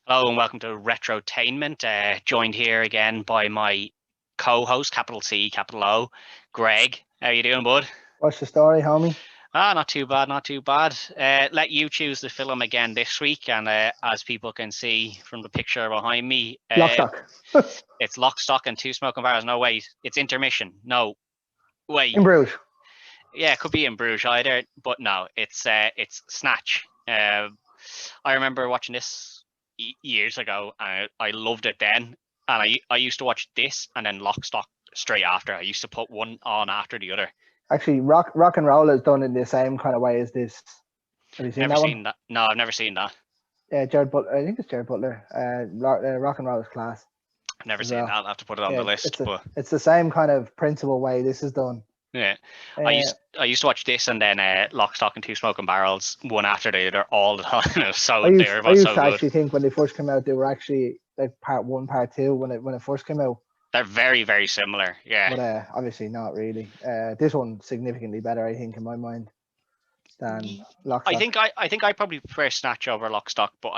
Hello and welcome to Retrotainment. Joined here again by my co-host, capital C, capital O, Greg. How you doing, bud? What's the story, homie? Not too bad, not too bad. Let you choose the film again this week, and as people can see from the picture behind me, Lock, Stock. it's Lock, Stock and Two Smoking Barrels. No, wait, it's Intermission. No, wait. In Bruges. Yeah, it could be in Bruges either, but no, it's Snatch. I remember watching this years ago, and I loved it then. And I used to watch this and then Lock, Stock straight after. I used to put one on after the other. Actually, rock and roll is done in the same kind of way as this. Have you seen Never that seen one? that. No, I've never seen that. Yeah, Jared Butler. I think it's Jared Butler. Rock and roll is class. I've never seen that. I'll have to put it on the list. It's the same kind of principle way this is done. Yeah, I used to watch this and then Lock, Stock and Two Smoking Barrels one after the other all the time. It was so I used to good. actually think when they first came out they were actually like part one, part two when it first came out. They're very, very similar. Yeah, but obviously not really. This one's significantly better, I think, in my mind, than Lock, Stock. I think I probably prefer Snatch over Lock, Stock, but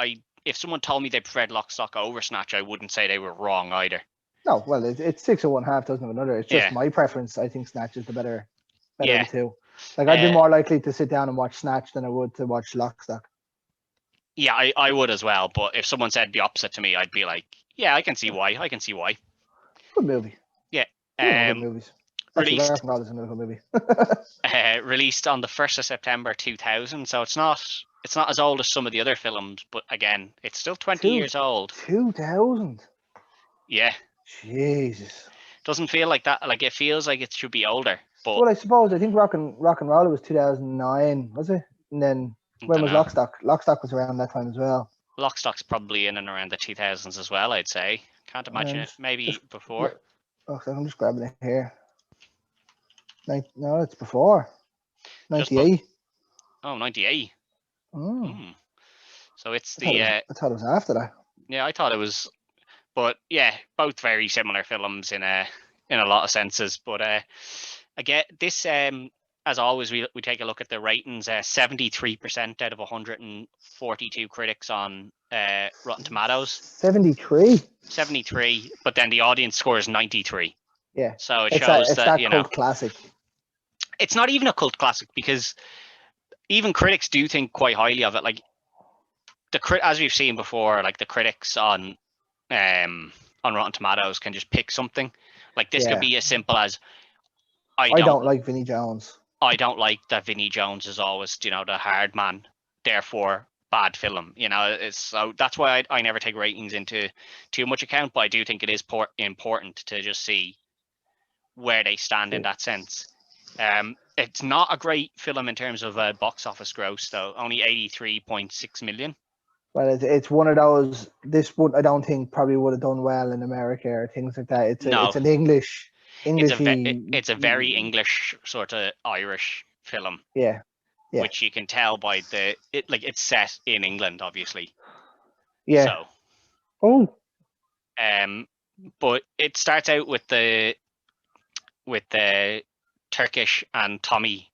if someone told me they preferred Lock, Stock over Snatch, I wouldn't say they were wrong either. No, well, it's 6 of one, half dozen of another. It's just my preference. I think Snatch is the better of the two. Like, I'd be more likely to sit down and watch Snatch than I would to watch Lock, Stock. Yeah, I would as well. But if someone said the opposite to me, I'd be like, yeah, I can see why. Good movie. Yeah. Good movies. Released. Actually, is another good movie. Released on the 1st of September 2000, so it's not as old as some of the other films, but again, it's still 20 years old. 2000. Yeah. Jesus. Doesn't feel like that. Like, it feels like it should be older. But well, I think Rock and Roll was 2009, was it? And then when was Lock, Stock? Lock, Stock was around that time as well. Lock, Stock's probably in and around the 2000s as well, I'd say. Can't imagine it. Maybe before. I'm just grabbing it here. No, it's before. 98. 98. So it's I thought it was after that. Yeah, I thought it was. But yeah, both very similar films in a lot of senses. But again, this as always, we take a look at the ratings. 73% out of 142 critics on Rotten Tomatoes. 73. 73, but then the audience score is 93. Yeah. So it shows that cult classic. It's not even a cult classic because even critics do think quite highly of it. Like as we've seen before, like the critics on Rotten Tomatoes can just pick something. Like this could be as simple as I don't like Vinnie Jones. I don't like that Vinnie Jones is always, the hard man. Therefore, bad film. So that's why I never take ratings into too much account. But I do think it is important to just see where they stand in that sense. It's not a great film in terms of box office gross, though. Only 83.6 million. Well, it's one of those. This would, I don't think, probably would have done well in America or things like that. It's an English. It's a very English sort of Irish film. Yeah. Which you can tell by it's set in England, obviously. Yeah. So. But it starts out with the Turkish and Tommy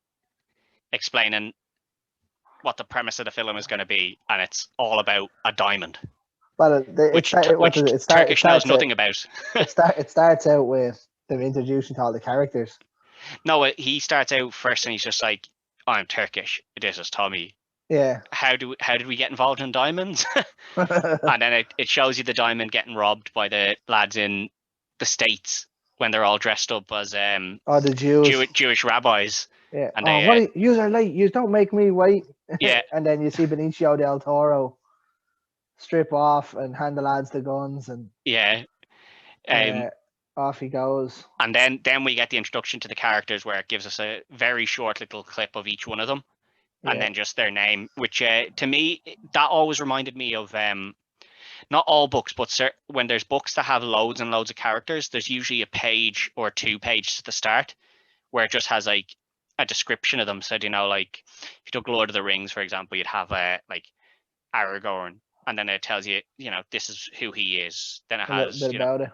explaining what the premise of the film is going to be, and it's all about a diamond. Well, which Turkish knows nothing about. It starts out with them introducing to all the characters. No, he starts out first, and he's just like, "I'm Turkish. This is Tommy." Yeah. How did we get involved in diamonds? And then it shows you the diamond getting robbed by the lads in the States when they're all dressed up as the Jewish rabbis. Yeah. And you are late. You don't make me wait. Yeah. And then you see Benicio del Toro strip off and hand the lads the guns and off he goes. And then we get the introduction to the characters where it gives us a very short little clip of each one of them. And then just their name, which to me, that always reminded me of not all books, but when there's books that have loads and loads of characters, there's usually a page or 2 pages at the start where it just has like a description of them. So, like if you took Lord of the Rings, for example, you'd have like Aragorn, and then it tells you, this is who he is. Then it has, about it.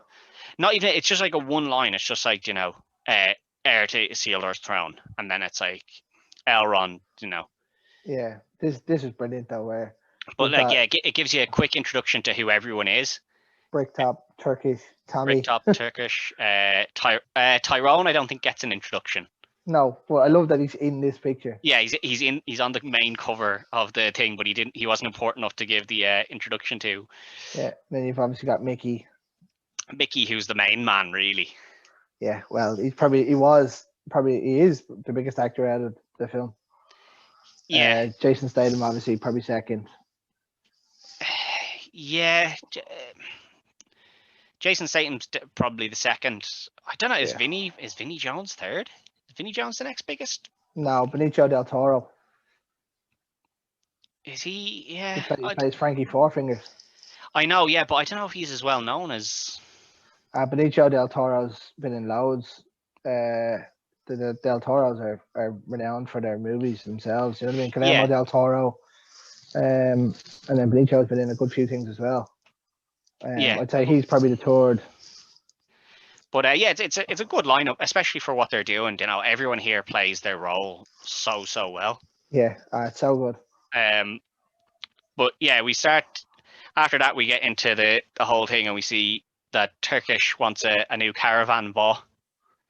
Not even, it's just like a one line. It's just like, heir to Isildur's throne, and then it's like Elrond, you know. Yeah, this is brilliant though. Where But like, yeah, it gives you a quick introduction to who everyone is. Bricktop, Turkish, Tommy. Bricktop, Turkish, Tyrone. I don't think gets an introduction. No, well, I love that he's in this picture. Yeah, he's on the main cover of the thing, but he wasn't important enough to give the introduction to. Yeah, then you've obviously got Mickey. Mickey, who's the main man, really. Yeah, well, he is the biggest actor out of the film. Yeah. Jason Statham, obviously, probably second. Yeah. Jason Statham's probably the second. I don't know. Is Vinny Jones third? Is Vinny Jones the next biggest? No, Benicio del Toro. Is he? Yeah. He plays Frankie Four Fingers. I know, yeah, but I don't know if he's as well known as. Benicio del Toro's been in loads. The Del Toros are renowned for their movies themselves. You know what I mean? Guillermo del Toro. And then Benicio's been in a good few things as well. I'd say he's probably the third. But yeah, it's a good lineup, especially for what they're doing. You know, everyone here plays their role so well. Yeah, it's so good. But yeah, we start after that. We get into the whole thing, and we see that Turkish wants a new caravan bought.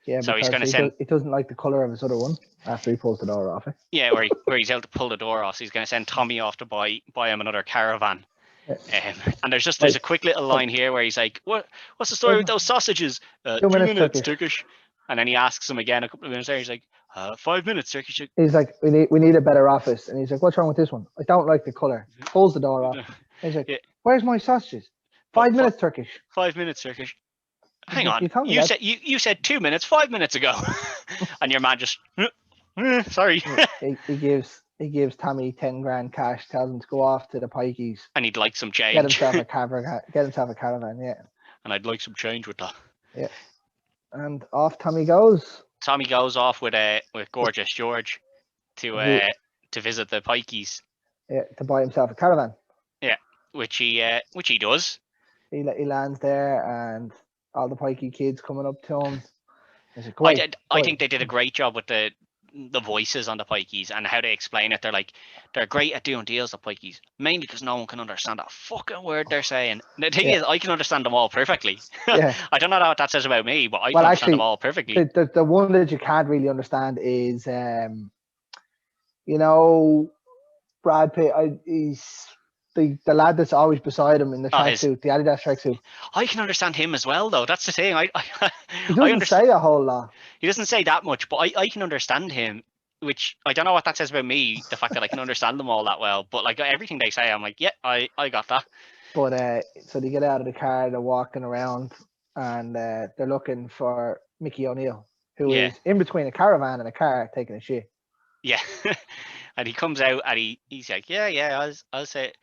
Yeah, so he's going to send. He doesn't like the color of his other one after he pulls the door off it. Yeah, where he's able to pull the door off. So he's going to send Tommy off to buy him another caravan. Yeah. And there's a quick little line here where he's like, what's the story with those sausages? 2 minutes, Turkish. And then he asks him again a couple of minutes later. He's like, 5 minutes, Turkish. He's like, we need a better office. And he's like, what's wrong with this one? I don't like the color. Pulls the door off. He's like, where's my sausages? 5 minutes, Turkish. 5 minutes, Turkish. Hang on. You said 2 minutes 5 minutes ago. And your man just sorry. He gives Tommy 10 grand cash, tells him to go off to the Pikeys. And he'd like some change. Get himself a caravan, yeah. And I'd like some change with that. Yeah. And off Tommy goes. Tommy goes off with Gorgeous George to visit the Pikeys. Yeah, to buy himself a caravan. Yeah, which he does. He lands there, and all the Pikey kids coming up to him. I think they did a great job with the voices on the Pikeys and how they explain it. They're great at doing deals, the Pikeys, mainly because no one can understand that fucking word they're saying. The thing is, I can understand them all perfectly. Yeah. I don't know what that says about me, but I can understand them all perfectly. The one that you can't really understand is, Brad Pitt. He's the lad that's always beside him in the tracksuit, the Adidas tracksuit. I can understand him as well, though. That's the thing. He doesn't say a whole lot. He doesn't say that much, but I can understand him, which I don't know what that says about me, the fact that I can understand them all that well. But like everything they say, I'm like, yeah, I got that. But so they get out of the car, they're walking around, and they're looking for Mickey O'Neill, who is in between a caravan and a car taking a shit. Yeah. And he comes out and he's like, yeah, I'll say it.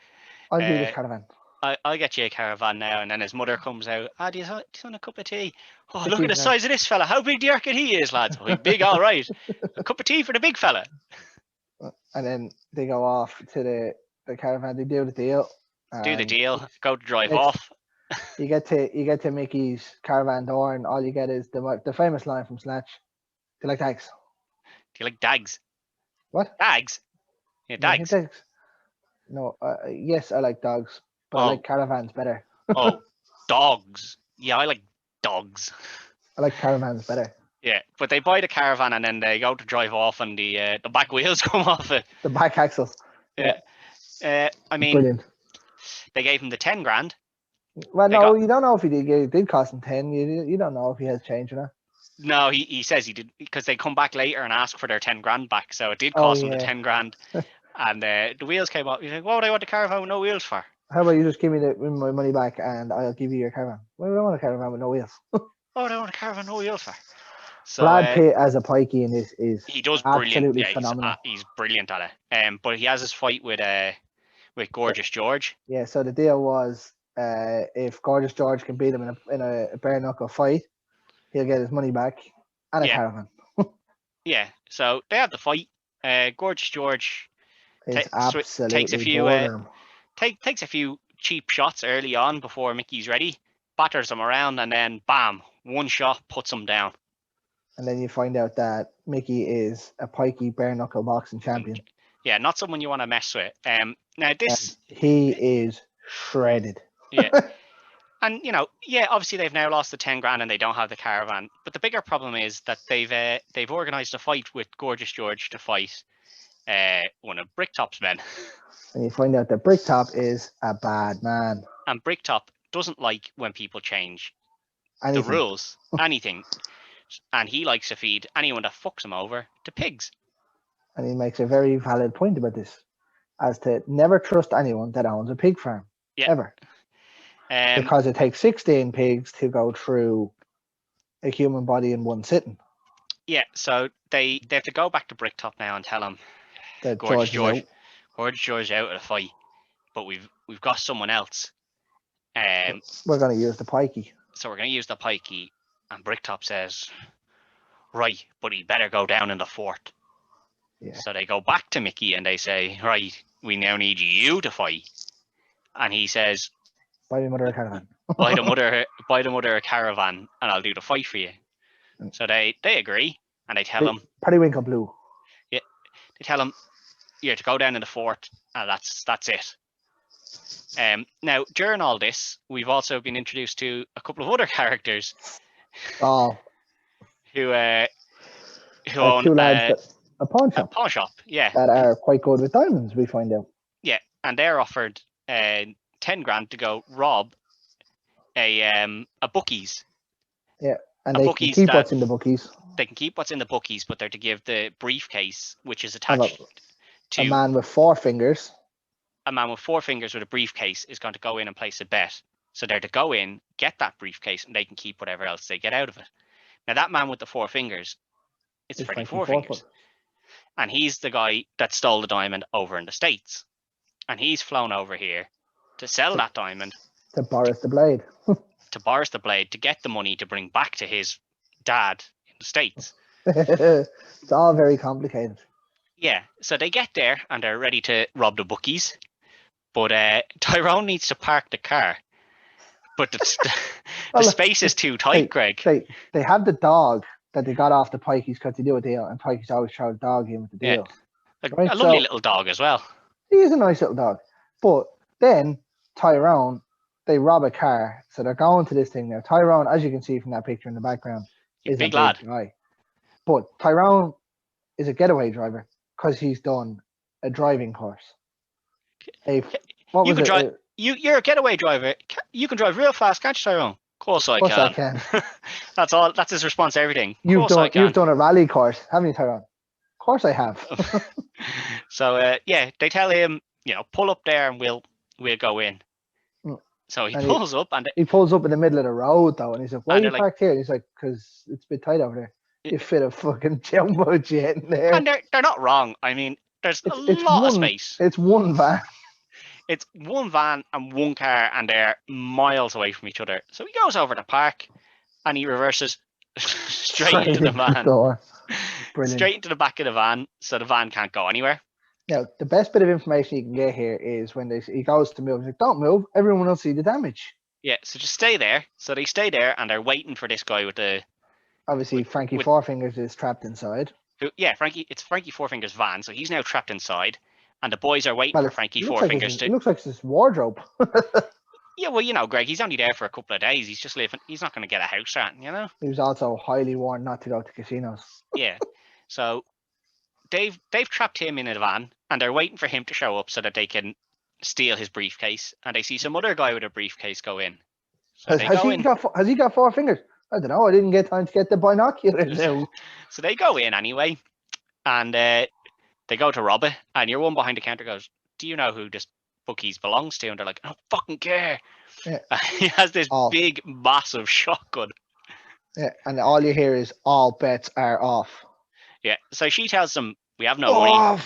I'll do this caravan. I'll get you a caravan now. And then his mother comes out. Do you want a cup of tea? Oh, look at the size of this fella. How big do you reckon he is, lads? Oh, big, all right. A cup of tea for the big fella. And then they go off to the caravan. They do the deal. Go to drive off. You get to Mickey's caravan door, and all you get is the famous line from Snatch. Do you like dags? Do you like dags? What? Dags? Yeah, dags. No, yes, I like dogs, but I like caravans better. Oh, dogs. Yeah, I like dogs. I like caravans better. Yeah, but they buy the caravan and then they go to drive off and the back wheels come off it. The back axles. Yeah. I mean, brilliant. They gave him the 10 grand. Well, you don't know if it did cost him 10. You don't know if he has change or not. No, he says he did, because they come back later and ask for their 10 grand back. So it did cost him the 10 grand. And the wheels came off. He's like, what would I want the caravan with no wheels for? How about you just give me my money back and I'll give you your caravan? Why do I want a caravan with no wheels? What would I want a caravan with no wheels for? So, Brad Pitt as a Pikey in this is he does absolutely brilliant. phenomenal. He's brilliant at it. But he has his fight with Gorgeous George. Yeah, so the deal was if Gorgeous George can beat him in a bare knuckle fight, he'll get his money back and a caravan. Yeah, so they have the fight. Gorgeous George takes a few cheap shots early on before Mickey's ready, batters him around, and then bam, one shot puts him down. And then you find out that Mickey is a pikey bare knuckle boxing champion. Yeah, not someone you want to mess with. Now this, he is shredded. Yeah. And obviously they've now lost the 10 grand and they don't have the caravan. But the bigger problem is that they've organised a fight with Gorgeous George to fight one of Bricktop's men. And you find out that Bricktop is a bad man. And Bricktop doesn't like when people change Anything. the rules, anything. And he likes to feed anyone that fucks him over to pigs. And he makes a very valid point about this, as to never trust anyone that owns a pig farm. Yeah. Ever. Because it takes 16 pigs to go through a human body in one sitting. Yeah, so they have to go back to Bricktop now and tell him that Gorgeous George out of the fight, but we've got someone else. We're going to use the pikey. So we're going to use the pikey, and Bricktop says, right, but he better go down in the fort. Yeah. So they go back to Mickey and they say, right, we now need you to fight. And he says, buy the mother a caravan. buy the mother a caravan, and I'll do the fight for you. So they agree, and they tell him, Periwinkle Blue. Yeah, they tell him you're to go down in the fort, and that's it. Now during all this, we've also been introduced to a couple of other characters. Oh. who own two lads a pawn shop. A pawn shop, yeah. That are quite good with diamonds, we find out. Yeah, and they're offered 10 grand to go rob a bookies. Yeah, and they can keep what's in the bookies. They can keep what's in the bookies, but they're to give the briefcase, which is attached to a man with 4 fingers. A man with 4 fingers with a briefcase is going to go in and place a bet. So they're to go in, get that briefcase, and they can keep whatever else they get out of it. Now that man with the 4 fingers, it's Freddy Four Fingers. And he's the guy that stole the diamond over in the States. And he's flown over here to sell that diamond. To Boris the Blade. To Boris the Blade, to get the money to bring back to his dad in the States. It's all very complicated. Yeah, so they get there and they're ready to rob the bookies. But Tyrone needs to park the car. But the space is too tight, Greg. They have the dog that they got off the Pikeys because they do a deal, and Pikeys always throw the dog in with the deal. Yeah. A lovely little dog as well. He is a nice little dog. But then Tyrone, they rob a car, so they're going to this thing now. Tyrone, as you can see from that picture in the background, is a big lad. Guy. But Tyrone is a getaway driver because he's done a driving course. You're a getaway driver. You can drive real fast, can't you, Tyrone? Of course I can. That's all. That's his response to everything. You've done a rally course, haven't you, Tyrone? Of course I have. So they tell him, pull up there and we'll go in. So he pulls up and he pulls up in the middle of the road though, and he's like, "Why are you parked here?" And he's like, "Because it's a bit tight over there." You fit a fucking jumbo jet in there. And they're not wrong. I mean, there's a lot of space. It's one van. It's one van and one car, and they're miles away from each other. So he goes over the park and he reverses straight into the van. Brilliant. Straight into the back of the van, so the van can't go anywhere. Now, the best bit of information you can get here is when he goes to move. He's like, "Don't move, everyone will see the damage." Yeah, so just stay there. So they stay there and they're waiting for this guy with the... Obviously, Frankie Four Fingers is trapped inside. It's Frankie Four Fingers' van, so he's now trapped inside. And the boys are waiting for Frankie Four Fingers to... It looks like it's his wardrobe. Yeah, well, Greg, he's only there for a couple of days. He's just living... He's not going to get a house rat, He was also highly warned not to go to casinos. Yeah. So they've trapped him in a van, and they're waiting for him to show up so that they can steal his briefcase. And they see some other guy with a briefcase go in. So has he got 4 fingers? I don't know. I didn't get time to get the binoculars out. So they go in anyway, and they go to rob it. And your one behind the counter goes, "Do you know who this bookies belongs to?" And they're like, "I don't fucking care." Yeah. He has this big, massive shotgun. Yeah, and all you hear is "all bets are off." Yeah, so she tells them, "We have no money."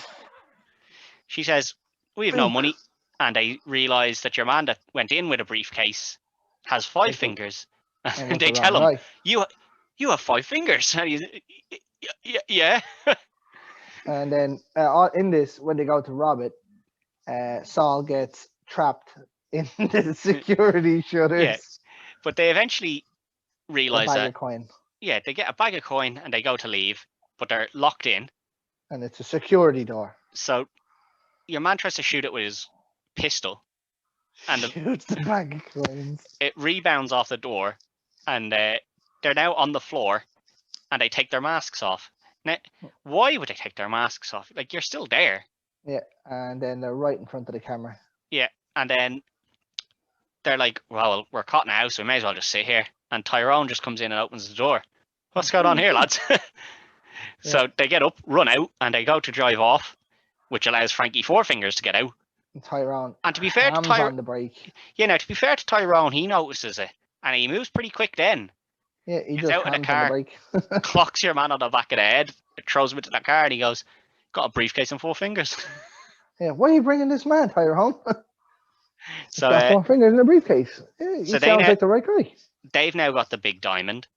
She says, "We have no money," and they realise that your man that went in with a briefcase has 5 fingers. And they tell him, "You have 5 fingers." And he's, "Yeah." And then in this, when they go to rob it, Saul gets trapped in the security shutters. Yeah, but they eventually realise that. Coin. Yeah, they get a bag of coin and they go to leave, but they're locked in. And it's a security door. So your man tries to shoot it with his pistol, and Shoots the bag of coins. it rebounds off the door, and they're now on the floor, and they take their masks off. Now, why would they take their masks off? Like, you're still there. Yeah, and then they're right in front of the camera. Yeah, and then they're like, well, we're caught now, so we may as well just sit here. And Tyrone just comes in and opens the door. What's going on here, lads? So they get up, run out, and they go to drive off, which allows Frankie Four Fingers to get out. And Tyrone. And to be fair to Tyrone, on the brake. Yeah, now to be fair to Tyrone, he notices it, and he moves pretty quick. Then Yeah, he gets just out of the hams car, on the brake. clocks your man on the back of the head, throws him into the car, and he goes, "Got a briefcase and 4 fingers." Yeah, why are you bringing this man, Tyrone? So got 4 fingers in a briefcase. Yeah, he so sounds like the right guy. they've now got the big diamond.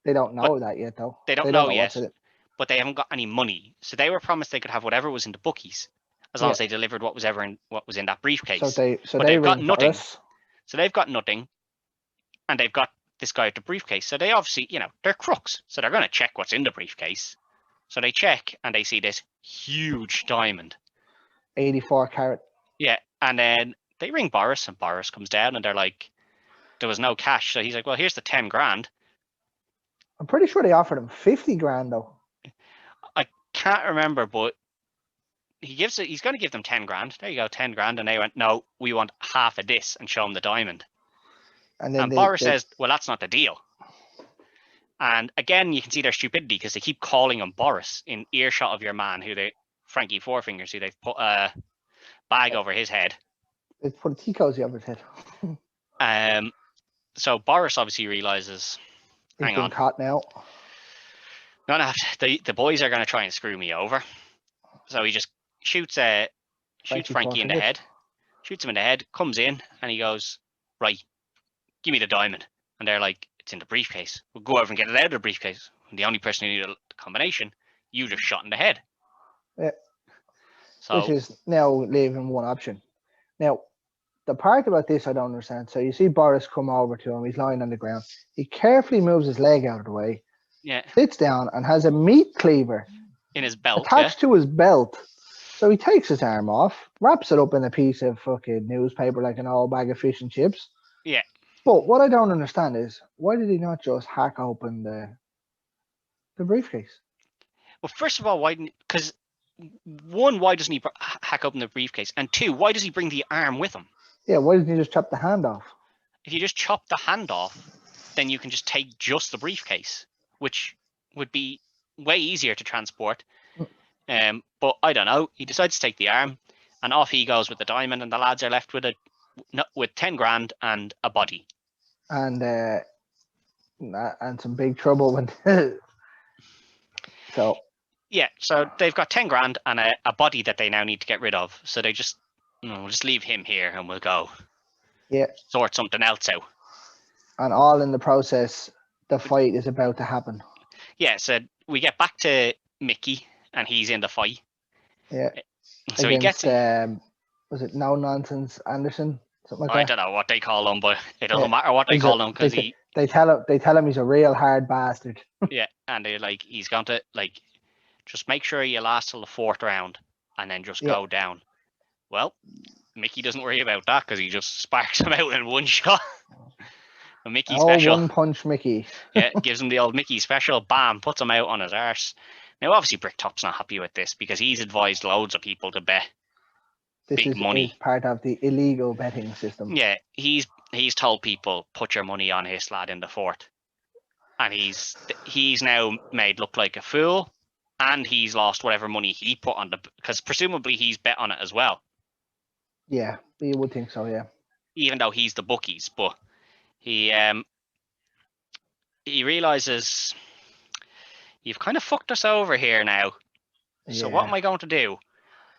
They don't know that yet, though. They don't know yet, but they haven't got any money. So they were promised they could have whatever was in the bookies, as long as they delivered what was in that briefcase. So they've got nothing. Boris. So they've got nothing, and they've got this guy with the briefcase. So they obviously, they're crooks. So they're going to check what's in the briefcase. So they check, and they see this huge diamond. 84 carat. Yeah, and then they ring Boris, and Boris comes down, and they're like, there was no cash. So he's like, well, here's the 10 grand. I'm pretty sure they offered him 50 grand, though. I can't remember, but he's going to give them 10 grand. There you go, 10 grand. And they went, no, we want half of this, and show him the diamond. And Boris says, well, that's not the deal. And again, you can see their stupidity because they keep calling him Boris in earshot of your man, Frankie Four Fingers, who they've put a bag over his head. They put a tea cozy over his head. So Boris obviously realizes, He's been caught now. No, the boys are going to try and screw me over. So he just shoots Frankie in the head, shoots him in the head, comes in, and he goes, right, give me the diamond. And they're like, it's in the briefcase. We'll go over and get it out of the briefcase. And the only person who needed the combination, you just shot in the head. Yeah. So, which is now leaving one option. Now, the part about this I don't understand. So you see Boris come over to him. He's lying on the ground. He carefully moves his leg out of the way. Yeah. Sits down and has a meat cleaver in his belt attached to his belt. So he takes his arm off, wraps it up in a piece of fucking newspaper like an old bag of fish and chips. Yeah. But what I don't understand is, why did he not just hack open the briefcase? Well, first of all, because one, why doesn't he hack open the briefcase? And two, why does he bring the arm with him? Yeah, why doesn't he just chop the hand off? If you just chop the hand off, then you can just take just the briefcase, which would be way easier to transport. But I don't know. He decides to take the arm, and off he goes with the diamond, and the lads are left with 10 grand and a body. And some big trouble when. So. Yeah, so they've got 10 grand and a body that they now need to get rid of. So they just, we'll just leave him here and we'll go. Yeah. Sort something else out. And all in the process, the fight is about to happen. Yeah, so we get back to Mickey and he's in the fight. Yeah. So against, he gets. Was it No Nonsense Anderson? Something like that? I don't know what they call him, but it doesn't matter what they call him because they tell him he's a real hard bastard. Yeah, and they're like, he's going to just make sure you last till the 4th round and then just go down. Well, Mickey doesn't worry about that because he just sparks him out in one shot. A Mickey special. One punch Mickey. Yeah, gives him the old Mickey special. Bam, puts him out on his arse. Now, obviously, Bricktop's not happy with this because he's advised loads of people to bet big money. Is part of the illegal betting system. Yeah, he's told people, put your money on his lad in the 4th. And he's now made look like a fool. And he's lost whatever money he put on because presumably he's bet on it as well. Yeah, you would think so, yeah. Even though he's the bookies, but he realizes you've kind of fucked us over here now. So what am I going to do?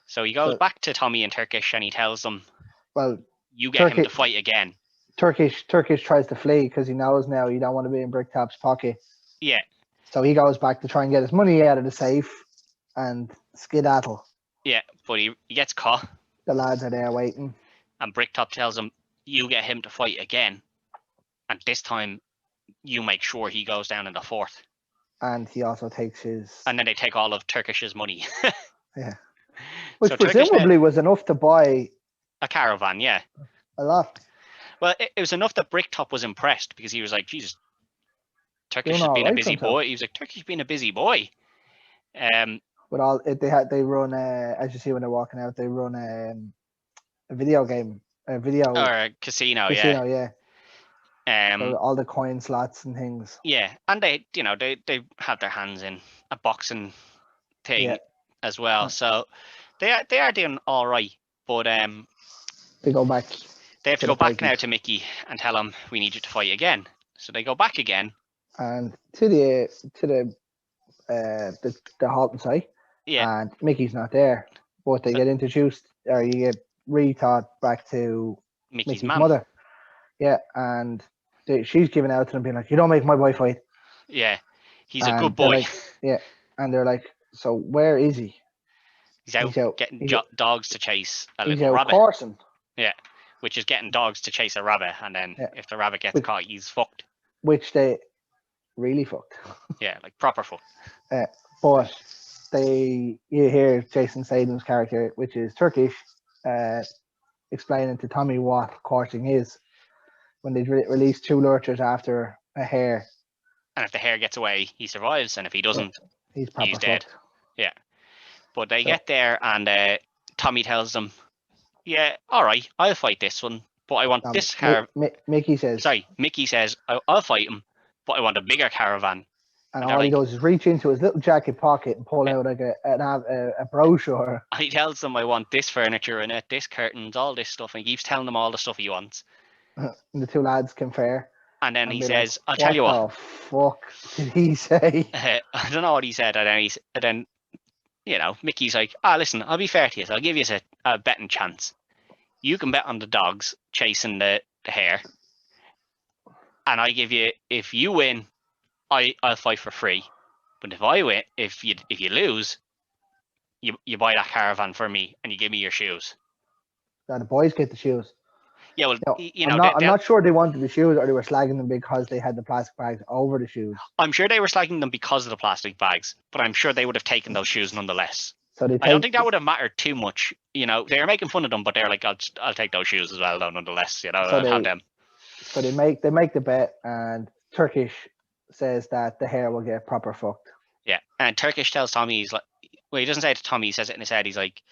So he goes back to Tommy in Turkish and he tells them, well, you get him to fight again. Turkish tries to flee because he knows now you don't want to be in Bricktop's pocket. Yeah. So he goes back to try and get his money out of the safe and skedaddle. Yeah, but he gets caught. The lads are there waiting. And Bricktop tells him, you get him to fight again. And this time, you make sure he goes down in the 4th. and he also takes his. And then they take all of Turkish's money. Yeah. Which So Turkish presumably was enough to buy a caravan, yeah. a lot. Well, it was enough that Bricktop was impressed because he was like, Jesus, Turkish Doing has all been a right busy for himself. boy. He was like, Turkish being a busy boy. But all they run as you see when they're walking out, they run a video game, a video or a casino, casino, yeah. So all the coin slots and things. Yeah, and they have their hands in a boxing thing as well. So they are doing all right, but they go back. They have to go back now to Mickey and tell him we need you to fight again. So they go back again. And to the halting site. Yeah. And Mickey's not there. But they get introduced, or you get retaught back to Mickey's mother. Yeah, and she's giving out to them, being like, "You don't make my boy fight." Yeah, he's a good boy. Like, and they're like, "So where is he?" He's out getting dogs to chase a little rabbit. He's out coursing. Yeah, which is getting dogs to chase a rabbit, and then if the rabbit gets caught, he's fucked. Which they really fucked. Yeah, like proper fucked. But you hear Jason Statham's character, which is Turkish, explaining to Tommy what coursing is when they release 2 lurchers after a hare. And if the hare gets away, he survives, and if he doesn't, he's dead. Yeah. But they get there, and Tommy tells them, "Yeah, all right, I'll fight this one, but I want this caravan." Mickey says, "I'll fight him, but I want a bigger caravan." And all he does is reach into his little jacket pocket and pull out like a brochure. And he tells them, "I want this furniture and this curtains, all this stuff," and he keeps telling them all the stuff he wants. And the 2 lads confer. And then he says, like, "I'll tell you what." What the fuck did he say? I don't know what he said. And then Mickey's like, "Listen, I'll be fair to you. So I'll give you a betting chance. You can bet on the dogs chasing the hare, and I give you, if you win, I'll fight for free. But if I win, if you lose, you buy that caravan for me and you give me your shoes." Now the boys get the shoes. Yeah, well, I'm not sure they wanted the shoes or they were slagging them because they had the plastic bags over the shoes. I'm sure they were slagging them because of the plastic bags, but I'm sure they would have taken those shoes nonetheless. So I don't think that would have mattered too much. They were making fun of them, but they're like, "I'll take those shoes as well, though, nonetheless." I'll have them. So they make the bet, and Turkish says that the hare will get proper fucked. Yeah, and Turkish tells Tommy, he's like, well, he doesn't say it to Tommy, he says it in his head. He's like,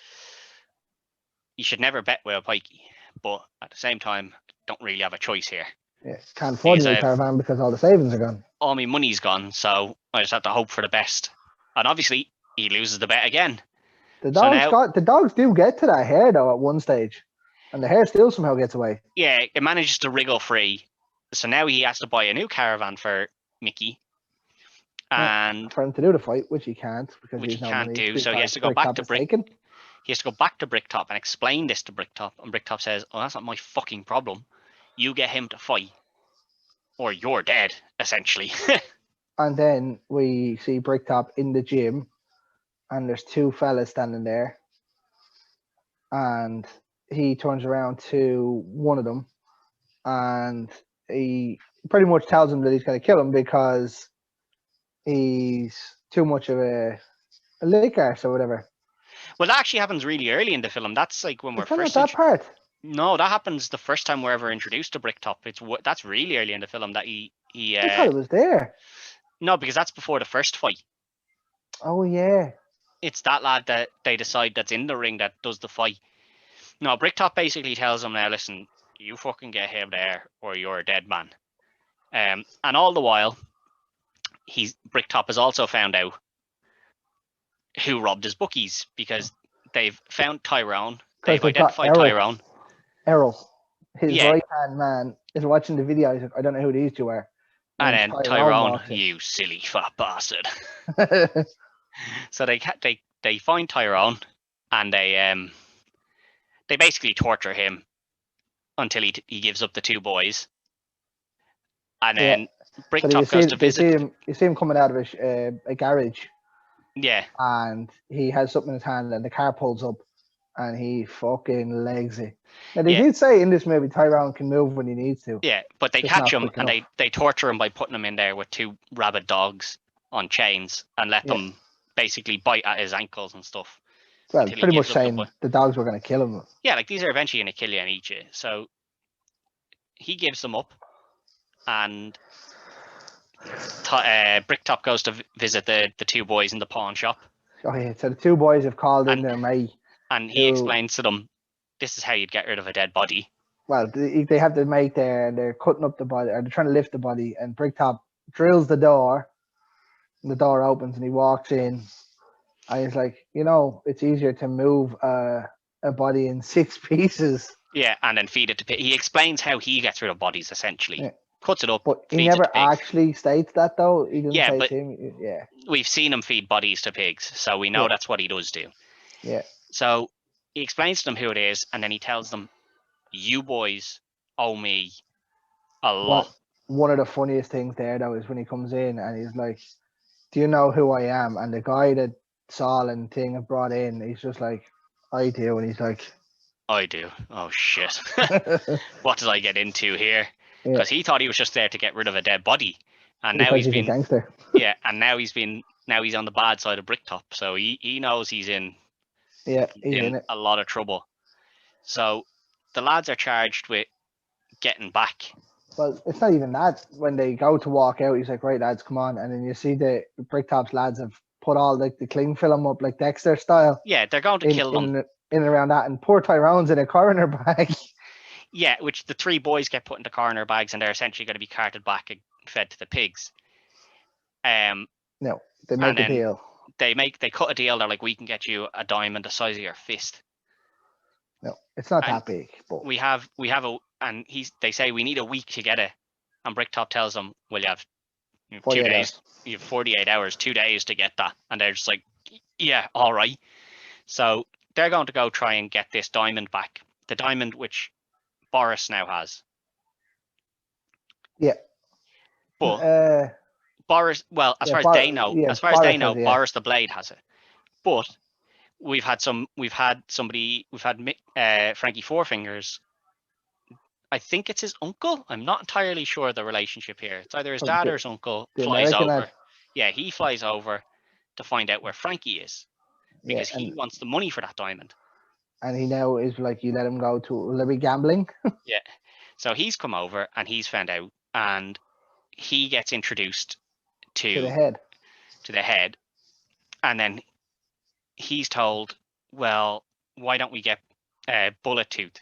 "You should never bet with a pikey, but at the same time, don't really have a choice here. Yeah, can't afford the caravan because all the savings are gone. All my money's gone, so I just have to hope for the best." And obviously, he loses the bet again. The dogs do get to that hare though at one stage, and the hare still somehow gets away. Yeah, it manages to wriggle free. So now he has to buy a new caravan for Mickey, and for him to do the fight, which he can't because he can't do. So he has to go back to He has to go back to Bricktop and explain this to Bricktop, and Bricktop says, "Oh, that's not my fucking problem. You get him to fight, or you're dead," essentially. And then we see Bricktop in the gym, and there's 2 fellas standing there, and he turns around to one of them, and he pretty much tells him that he's going to kill him because he's too much of a lick arse or whatever. Well, that actually happens really early in the film. That's like when we're first. That part. No, that happens the first time we're ever introduced to Bricktop. That's really early in the film that he. I thought it was there. No, because that's before the first fight. Oh yeah. It's that lad that they decide that's in the ring that does the fight. No, Bricktop basically tells him, "Now listen, you fucking get him there, or you're a dead man." And all the while, Bricktop has also found out who robbed his bookies, because they've found Tyrone. They've identified Tyrone. Errol, his right-hand man, is watching the video. He's like, "I don't know who these 2 are." And then Tyrone, "You silly fat bastard." So they find Tyrone, and they basically torture him until he gives up the 2 boys. And then Bricktop goes to visit. You see him coming out of a garage. Yeah. And he has something in his hand, and the car pulls up, and he fucking legs it. Now, they did say in this movie Tyrone can move when he needs to. Yeah, but they catch him, and they torture him by putting him in there with 2 rabid dogs on chains and let them basically bite at his ankles and stuff. Well, pretty much saying the dogs were going to kill him. Yeah, like these are eventually going to kill you and eat you. So he gives them up, and Bricktop goes to visit the two boys in the pawn shop. Oh yeah, so the two boys have called in their mate. And he explains to them, this is how you'd get rid of a dead body. Well, they have the mate there, and they're cutting up the body, or they're trying to lift the body, and Bricktop drills the door, and the door opens, and he walks in, and he's like, it's easier to move a body in 6 pieces. Yeah, and then feed it to pigs. He explains how he gets rid of bodies, essentially. Yeah. Cuts it up, but he never actually states that, though. He doesn't say to him. Yeah. We've seen him feed bodies to pigs, so we know that's what he does do. Yeah. So he explains to them who it is, and then he tells them, you boys owe me a lot. One of the funniest things there, though, is when he comes in and he's like, do you know who I am? And the guy that Saul and Thing have brought in, he's just like, I do. And he's like, I do. Oh, shit. What did I get into here? Because he thought he was just there to get rid of a dead body. And now he's been a gangster. Yeah, and now he's on the bad side of Bricktop. So he knows he's in a lot of trouble. So the lads are charged with getting back. Well, it's not even that. When they go to walk out, he's like, right, lads, come on. And then you see the Bricktop's lads have put all the cling film up like Dexter style. Yeah, they're going to kill them. In and around that. And poor Tyrone's in a coroner bag. Yeah, which the 3 boys get put into coroner bags, and they're essentially going to be carted back and fed to the pigs. No, they make a deal. They cut a deal. They're like, we can get you a diamond the size of your fist. No, it's not that big. But they say we need a week to get it, and Bricktop tells them, well, you have 2 days. Hours. You have 48 hours, 2 days to get that, and they're just like, yeah, all right. So they're going to go try and get this diamond back, the diamond which Boris now has. Yeah, but Boris, well, as far as they know, Boris the Blade has it. But we've had Frankie Fourfingers. I think it's his uncle. I'm not entirely sure the relationship here. It's either his dad or his uncle flies over. Yeah, he flies over to find out where Frankie is because he wants the money for that diamond. And he now is like, you let him go to, will there be gambling? Yeah. So he's come over and he's found out, and he gets introduced to the head. And then he's told, well, why don't we get Bullet Tooth?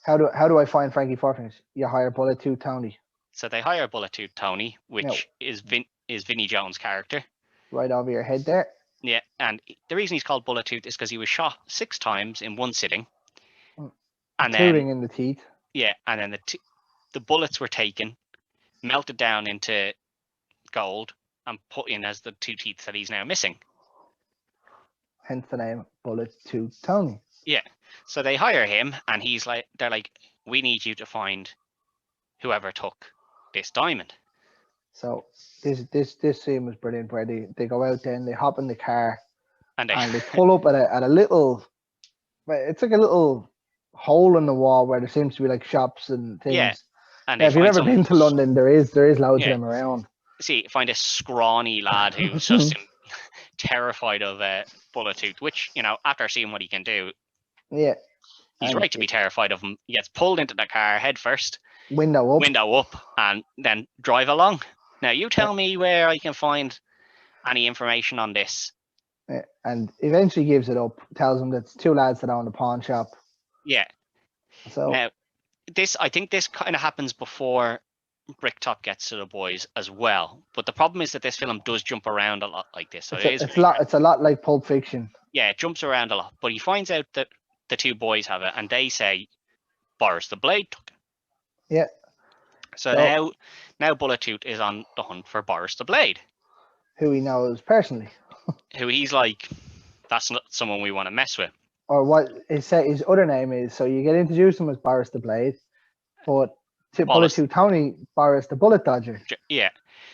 How do I find Frankie Fourfingers? You hire Bullet Tooth Tony. So they hire Bullet Tooth Tony, which is Vinnie Jones' character. Right over your head there. Yeah, and the reason he's called Bullet Tooth is because he was shot 6 times in one sitting. Including in the teeth. Yeah, and then the bullets were taken, melted down into gold, and put in as the 2 teeth that he's now missing. Hence the name Bullet Tooth Tony. Yeah, so they hire him, and they're like, we need you to find whoever took this diamond. So this scene was brilliant, where they go out there and they hop in the car and they pull up at a little, it's like a little hole in the wall where there seems to be like shops and things. Yeah, and if you've ever been to London, there is loads of them around. See, find a scrawny lad who's just terrified of Bullet Tooth, which, after seeing what he can do, he's right to be terrified of him. He gets pulled into the car head first, window up, and then drive along. Now you tell me where I can find any information on this. Yeah, and eventually gives it up, tells him that it's 2 lads that own the pawn shop. Yeah. So now I think this kind of happens before Bricktop gets to the boys as well. But the problem is that this film does jump around a lot like this. So it's a lot like Pulp Fiction. Yeah, it jumps around a lot. But he finds out that the 2 boys have it, and they say Boris the Blade took it. Yeah. So now Bullet Tooth is on the hunt for Boris the Blade, who he knows personally. Who he's like, that's not someone we want to mess with. Or what his other name is. So you get introduced him as Boris the Blade, but to Bullet Tooth Tony, Boris the Bullet Dodger. Yeah.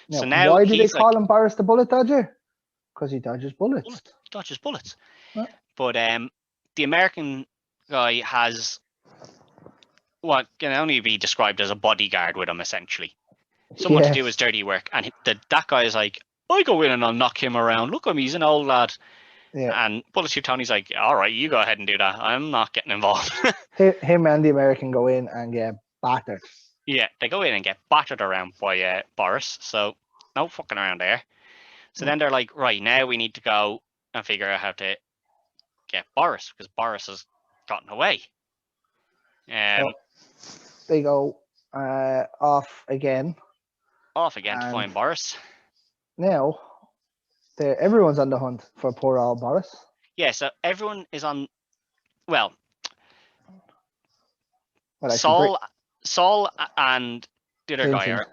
Now, so now why do they call him Boris the Bullet Dodger? Because he dodges bullets. Dodges bullets. Yeah. But the American guy has what can only be described as a bodyguard with him, essentially. Someone to do his dirty work. And that guy is like, I go in and I'll knock him around. Look at him, he's an old lad. Yeah. And Bullet Tony's like, all right, you go ahead and do that. I'm not getting involved. Him and the American go in and get battered. Yeah, they go in and get battered around by Boris. So no fucking around there. So then they're like, right, now we need to go and figure out how to get Boris, because Boris has gotten away. So they go off again. Off again to find Boris. Now, everyone's on the hunt for poor old Boris. Yeah, so everyone is on. Well, Well, Saul and the other Vincent. guy are.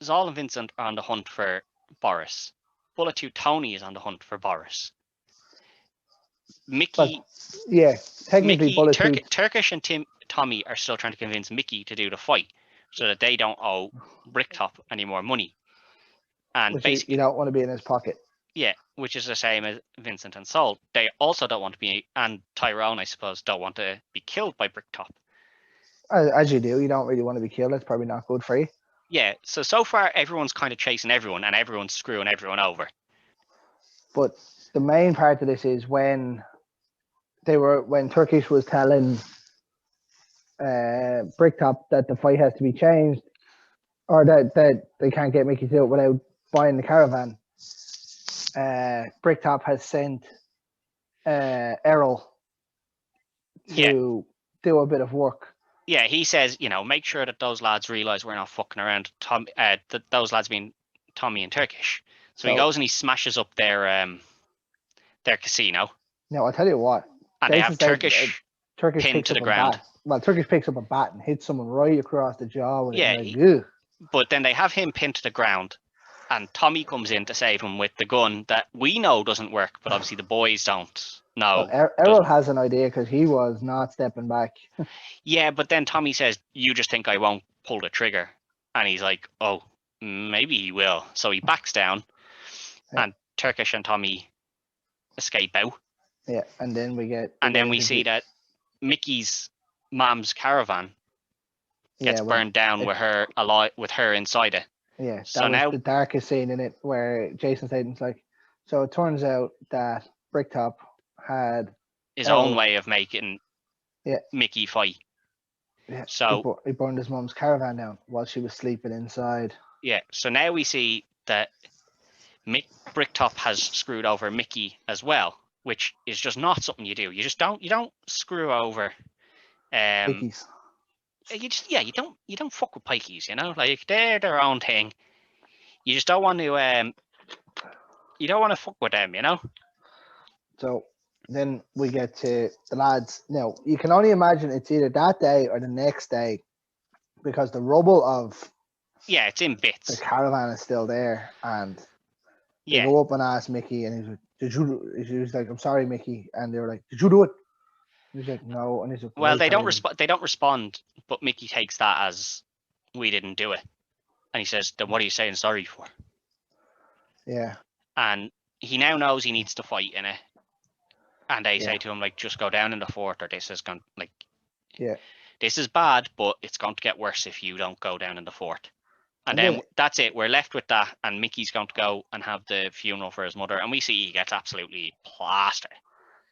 Saul and Vincent are on the hunt for Boris. Bullet 2 Tony is on the hunt for Boris. Mickey. Yeah, technically, Mickey, Bullet 2. Turkish and Tommy are still trying to convince Mickey to do the fight so that they don't owe Bricktop any more money. And which basically, you don't want to be in his pocket. Yeah, which is the same as Vincent and Saul. They also don't want to be, and Tyrone, I suppose, don't want to be killed by Bricktop. As you do, you don't really want to be killed. That's probably not good for you. Yeah, so far everyone's kind of chasing everyone, and everyone's screwing everyone over. But the main part of this is when Turkish was telling Bricktop that the fight has to be changed, or that they can't get Mickey to do it without buying the caravan. Bricktop has sent Errol to do a bit of work. Yeah, he says, make sure that those lads realise we're not fucking around. That those lads being Tommy and Turkish. So he goes and he smashes up their casino. No, I'll tell you what. And they have Turkish pinned to the ground. Turkish picks up a bat and hits someone right across the jaw. With but then they have him pinned to the ground. And Tommy comes in to save him with the gun that we know doesn't work, but obviously the boys don't know. Well, Errol has an idea because he was not stepping back. Yeah, but then Tommy says, you just think I won't pull the trigger. And he's like, oh, maybe he will. So he backs down and Turkish and Tommy escape out. Yeah, and then we get... And then we see that Mickey's mom's caravan gets burned down with her inside it. Yeah, that was the darkest scene in it where Jason Statham's like, so it turns out that Bricktop had his own way of making Mickey fight. Yeah, so he burned his mom's caravan down while she was sleeping inside. Yeah, so now we see that Bricktop has screwed over Mickey as well, which is just not something you do. You don't screw over Pikeys. You don't fuck with pikeys, like they're their own thing. You just don't want to fuck with them, So then we get to the lads. Now you can only imagine it's either that day or the next day, because the rubble of it's in bits. The caravan is still there, and they go up and ask Mickey, and he's like, "Did you?" He was like, "I'm sorry, Mickey," and they were like, "Did you do it?" He's like, "No," and he's like, "Well, they don't respond. They don't respond." But Mickey takes that as we didn't do it, and he says, "Then what are you saying sorry for?" Yeah. And he now knows he needs to fight in it, and they say to him like, "Just go down in the fort, or this is going this is bad, but it's going to get worse if you don't go down in the fort." And then that's it. We're left with that, and Mickey's going to go and have the funeral for his mother, and we see he gets absolutely plastered.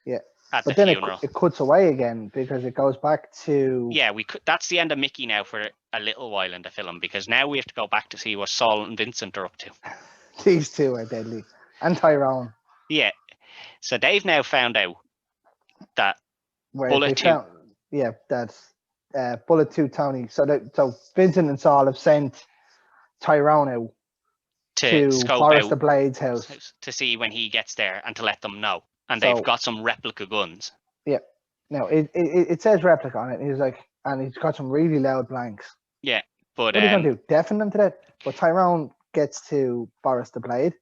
Yeah. At but the then funeral. It cuts away again because it goes back to... Yeah, that's the end of Mickey now for a little while in the film, because now we have to go back to see what Saul and Vincent are up to. These two are deadly. And Tyrone. Yeah. So they've now found out that Bullet 2... that's Bullet 2 Tony. So Vincent and Saul have sent Tyrone out to Boris the Blade's house to see when he gets there and to let them know. And they've got some replica guns. Yeah. No, it says replica on it. And he's got some really loud blanks. Yeah, but what are you gonna do? Deafen them to that? But Tyrone gets to Boris the Blade,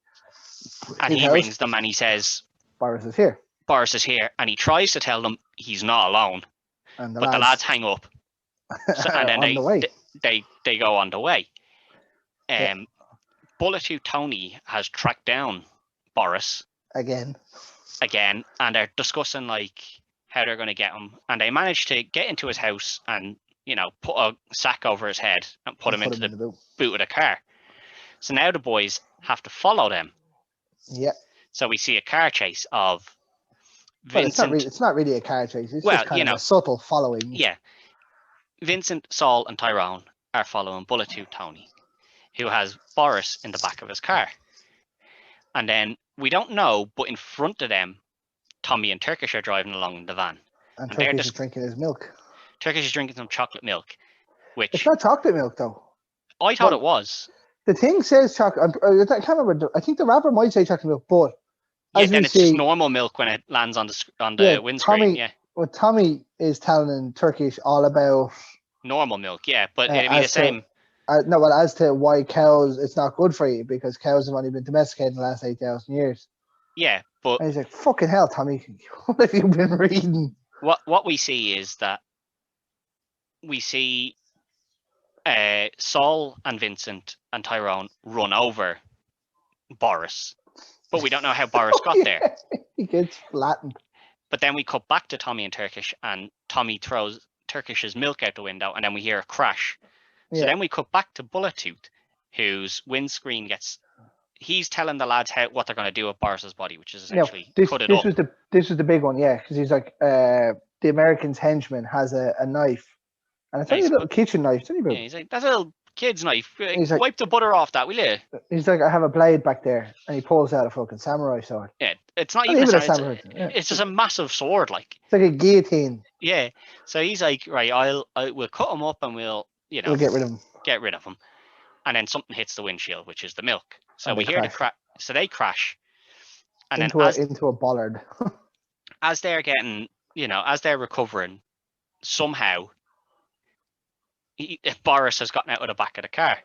and he rings them and he says, "Boris is here." Boris is here, and he tries to tell them he's not alone. But the lads hang up, and then they go on the way. Bullet 2 Tony has tracked down Boris again, and they're discussing like how they're going to get him, and they manage to get into his house and put a sack over his head and put him into the boot of the car. So now the boys have to follow them Yeah. So we see a car chase of Vincent. Well, it's not really a car chase. It's Well, just kind of a subtle following. Yeah. Vincent, Saul, and Tyrone are following Bullet Tooth Tony, who has Boris in the back of his car. And then we don't know, but in front of them, Tommy and Turkish are driving along in the van. And Turkish is drinking his milk. Turkish is drinking some chocolate milk, which... It's not chocolate milk, though. I thought it was. The thing says chocolate. I can't remember. I think the rapper might say chocolate milk, but... Yeah, then it's just normal milk when it lands on the windscreen, Well, Tommy is telling Turkish all about... normal milk, yeah, but it'd be the same... as to why cows, it's not good for you, because cows have only been domesticated in the last 8,000 years. Yeah, but... And he's like, fucking hell, Tommy, what have you been reading? What we see is that we see Saul and Vincent and Tyrone run over Boris, but we don't know how Boris got there. He gets flattened. But then we cut back to Tommy and Turkish, and Tommy throws Turkish's milk out the window, and then we hear a crash. So then we cut back to Bullet Tooth, whose windscreen gets... He's telling the lads what they're going to do with Boris's body, which is essentially cut it up. This was the big one, yeah, because he's like, the American's henchman has a knife, and it's only a little kitchen knife. He's like, that's a little kid's knife. Wipe the butter off that, will you? He's like, I have a blade back there, and he pulls out a fucking samurai sword. Yeah, it's not even a samurai. It's just a massive sword, like. It's like a guillotine. Yeah, so he's like, right, we'll cut him up and we'll get rid of him. Get rid of him, and then something hits the windshield, which is the milk. So we hear the crash. So they crash, and into a bollard. As they're getting, as they're recovering, somehow Boris has gotten out of the back of the car,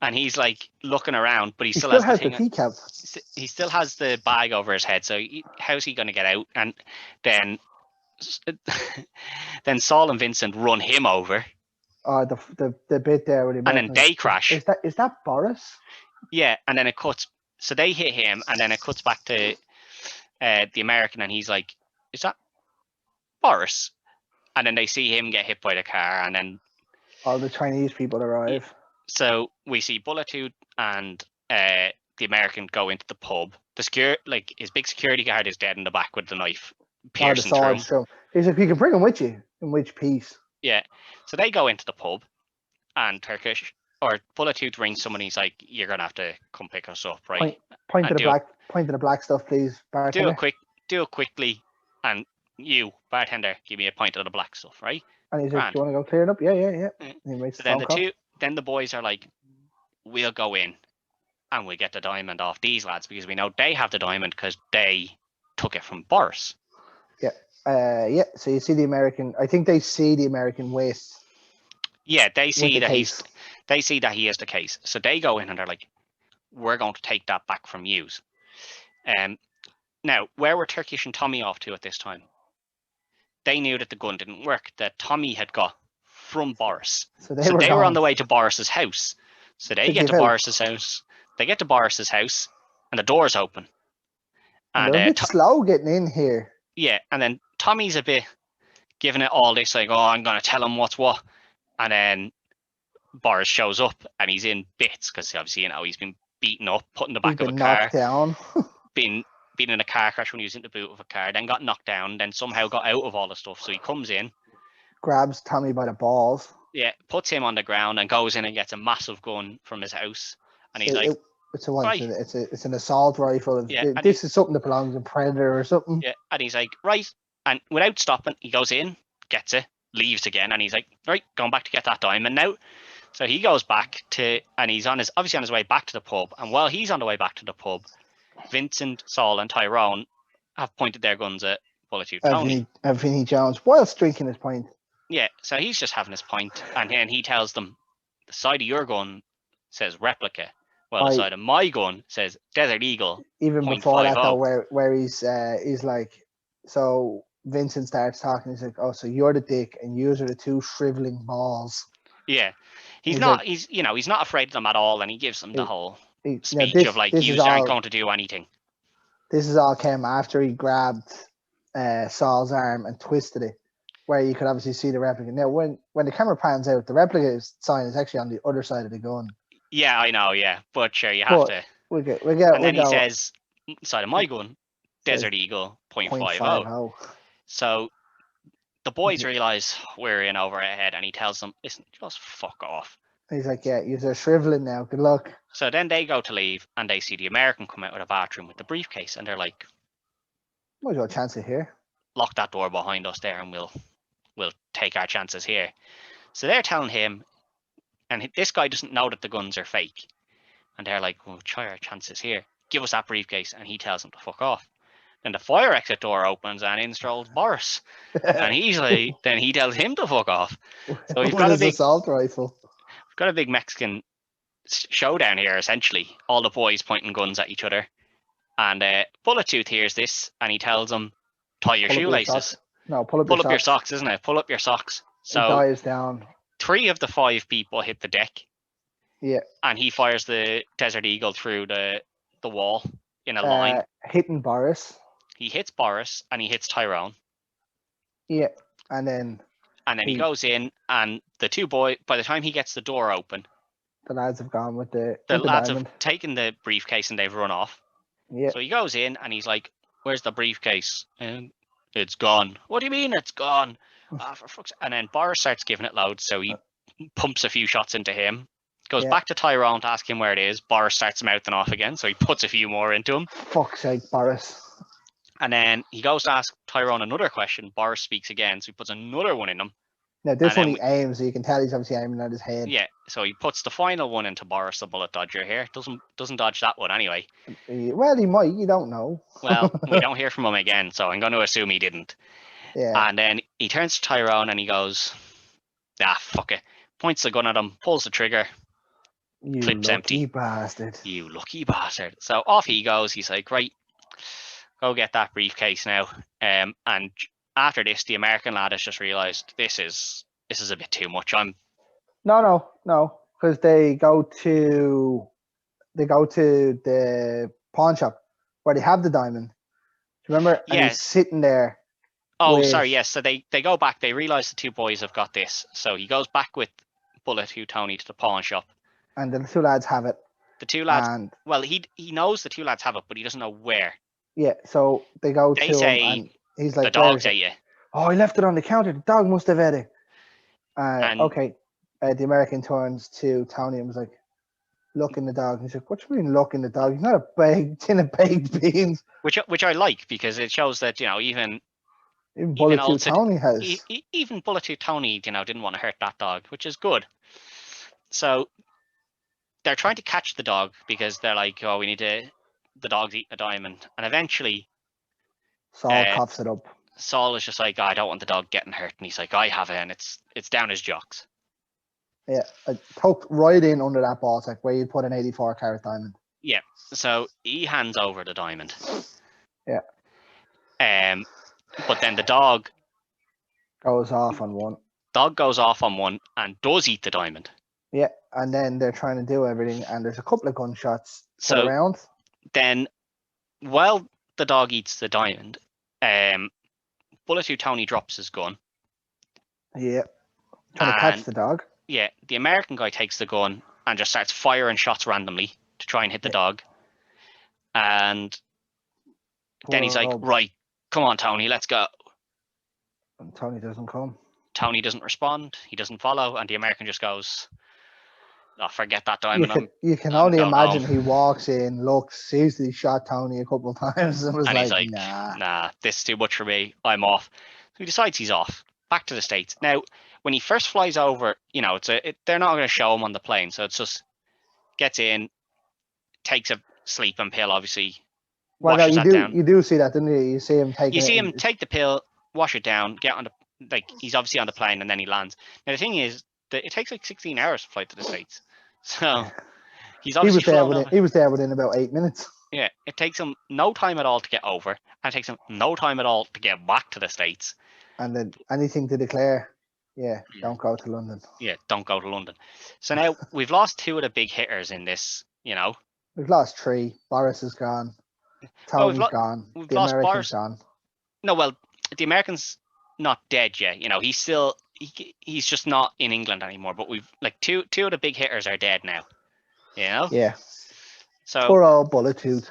and he's like looking around, but he still has the keycap. He still has the bag over his head. So how's he going to get out? And then Saul and Vincent run him over. Oh, the bit there where he... And then they crash. Is that Boris? Yeah, and then it cuts. So they hit him, and then it cuts back to the American, and he's like, "Is that Boris?" And then they see him get hit by the car, and then all the Chinese people arrive. So we see Bullet Tooth and the American go into the pub. His big security guard is dead in the back with the knife piercing through. He's like, you can bring him with you. In which piece? Yeah. So they go into the pub, and Bullet Tooth rings someone. He's like, "You're gonna have to come pick us up, right? Point to the black stuff, please, bartender. Do it quickly, and you, bartender, give me a pint of the black stuff, right?" And he's like, "Do you want to go clear it up?" Yeah. So then the boys are like, "We'll go in, and we'll get the diamond off these lads because we know they have the diamond because they took it from Boris." Yeah. So you see the American. I think they see the American waist. Yeah, they see that he is the case. So they go in and they're like, "We're going to take that back from you." Now, where were Turkish and Tommy off to at this time? They knew that the gun didn't work that Tommy had got from Boris. So they were on the way to Boris's house. So they get to Boris's house. They get to Boris's house, and the door's open. And they're a bit slow getting in here. Yeah, and then Tommy's a bit giving it all this, like, "Oh, I'm going to tell him what's what." And then Boris shows up, and he's in bits, because obviously, he's been beaten up, put in the back of a car. Knocked down. been in a car crash when he was in the boot of a car, then got knocked down, then somehow got out of all the stuff. So he comes in. Grabs Tommy by the balls. Yeah, puts him on the ground and goes in and gets a massive gun from his house. And he's like... It's a what? Right. It's an assault rifle. Yeah, this is something that belongs in Predator or something. Yeah, and he's like, right. And without stopping, he goes in, gets it, leaves again, and he's like, right, going back to get that diamond now. So he goes back and he's obviously on his way back to the pub. And while he's on the way back to the pub, Vincent, Saul, and Tyrone have pointed their guns at Bullet Tooth Tony. Vinnie Jones, whilst drinking his pint. Yeah, so he's just having his pint, and then he tells them, "The side of your gun says replica, while the side of my gun says Desert Eagle." Even before that, though, where he's like, so Vincent starts talking. He's like, "Oh, so you're the dick, and yours are the two shriveling balls." Yeah, he's not afraid of them at all, and he gives them the whole speech of like, "You aren't going to do anything." This is all came after he grabbed Saul's arm and twisted it, where you could obviously see the replica. Now, when the camera pans out, the replica sign is actually on the other side of the gun. Yeah, I know. Yeah, but sure, you have to. We get. And then he says, inside of my gun, Desert Eagle .50. So the boys realise we're in over our head, and he tells them, listen, just fuck off. He's like, yeah, you're shriveling now. Good luck. So then they go to leave, and they see the American come out of the bathroom with the briefcase, and they're like, "What's your chances here? Lock that door behind us there, and we'll take our chances here." So they're telling him, and this guy doesn't know that the guns are fake, and they're like, "We'll try our chances here. Give us that briefcase," and he tells them to fuck off. Then the fire exit door opens, and in strolls Boris, and he's like, then he tells him to fuck off. So we've got a big assault rifle. We've got a big Mexican showdown here, essentially. All the boys pointing guns at each other. And Bullet Tooth hears this, and he tells them, tie your shoelaces. Pull up your socks, isn't it? Pull up your socks. So he dies down. 3 of the 5 people hit the deck. Yeah. And he fires the Desert Eagle through the wall in a line. Hitting Boris. He hits Boris, and he hits Tyrone. Yeah. And then he goes in, and the 2 boys, by the time he gets the door open, the lads have gone with the lads diamond. have taken the briefcase and they've run off. Yeah. So he goes in and he's like, "Where's the briefcase?" And it's gone. What do you mean it's gone? For fuck's... And then Boris starts giving it loads, so he pumps a few shots into him. Goes back to Tyrone to ask him where it is. Boris starts mouthing off again, so he puts a few more into him. Fuck's sake, Boris. And then he goes to ask Tyrone another question. Boris speaks again, so he puts another one in him. Now this one he aims, so you can tell he's obviously aiming at his head. Yeah, so he puts the final one into Boris, the bullet dodger here. Doesn't dodge that one anyway. Well, he might. You don't know. Well, we don't hear from him again, so I'm going to assume he didn't. Yeah. And then he turns to Tyrone and he goes, fuck it. Points the gun at him, pulls the trigger. You clip's empty. Bastard. You lucky bastard. So off he goes. He's like, right, go get that briefcase now. And after this, the American lad has just realised this is a bit too much. No, because they go to the pawn shop where they have the diamond. Remember? And he's sitting there. Oh, sorry, yes. So they go back. They realise the 2 boys have got this. So he goes back with Bullet Who Tony to the pawn shop. And the 2 lads have it. The 2 lads. Well, he knows the 2 lads have it, but he doesn't know where. Yeah. So they go they to say him, and he's like, "The dog's ate you." Oh, he left it on the counter. The dog must have ate it. Okay. The American turns to Tony and was like, "Look in the dog." And he's like, "What do you mean, look in the dog? He's not a tin of baked beans." Which I like, because it shows that, even Bullet Tooth Tony has. Even Bullet Tooth Tony, didn't want to hurt that dog, which is good. So they're trying to catch the dog because they're like, "Oh, we need to." The dog's eating a diamond, and eventually Saul coughs it up. Saul is just like, "I don't want the dog getting hurt," and he's like, "I have it," and it's down his jocks. Yeah, poked right in under that ball sack where you put an 84-carat diamond. Yeah, so he hands over the diamond. Yeah. But then the dog goes off on one. Dog goes off on one and does eat the diamond. Yeah, and then they're trying to do everything, and there's a couple of gunshots around. Then, while the dog eats the diamond, Bullet Who Tony drops his gun. Yeah. Trying to catch the dog. Yeah, the American guy takes the gun and just starts firing shots randomly to try and hit the dog. And then he's like, "Right, come on, Tony, let's go." And Tony doesn't come. Tony doesn't respond. He doesn't follow. And the American just goes, "Oh, forget that diamond." You can only imagine he walks in, looks, sees he shot Tony a couple of times and was he's like, nah, this is too much for me. I'm off. So he decides he's off. Back to the States. Now, when he first flies over, they're not going to show him on the plane. So it's just gets in, takes a sleeping pill, obviously. Well, no, you do see that, don't you? You see him take. You see him take the pill, wash it down, get on the he's obviously on the plane, and then he lands. Now the thing is that it takes like 16 hours to fly to the States, so he's obviously he was there within about 8 minutes. Yeah, it takes him no time at all to get over, and it takes him no time at all to get back to the States. And then anything to declare, don't go to London. Yeah, don't go to London. So now we've lost 2 of the big hitters in this. We've lost 3. Boris is gone. Tony's gone. The American's gone. No, well, the American's not dead yet. He's still he's just not in England anymore. But we've two of the big hitters are dead now. Yeah. So poor old bullet tooth.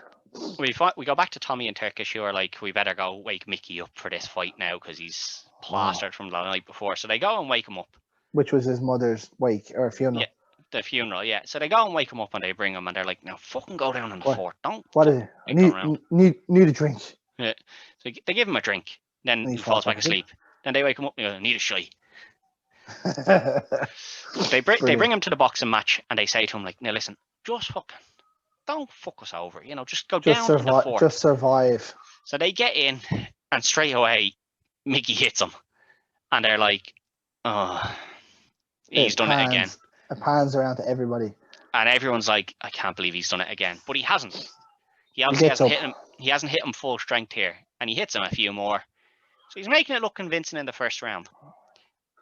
we go back to Tommy and Turkish, who are like, we better go wake Mickey up for this fight now because he's plastered from the night before. So they go and wake him up. Which was his mother's wake or funeral. Yeah, the funeral. Yeah. So they go and wake him up and they bring him and they're like, now fucking go down on the fort. Don't. What is it? I need a drink. Yeah. So they give him a drink. Then he falls back asleep. Then they wake him up and go, need a shy. They bring him to the boxing match and they say to him like, now listen, just fucking don't fuck us over, you know, just go down to the fort. Just survive. So they get in and straight away Mickey hits him and they're like, oh, he's done it again. It pans around to everybody. And everyone's like, I can't believe he's done it again. But he hasn't. He obviously hasn't hit him. He hasn't hit him full strength here. And he hits him a few more. So he's making it look convincing in the first round.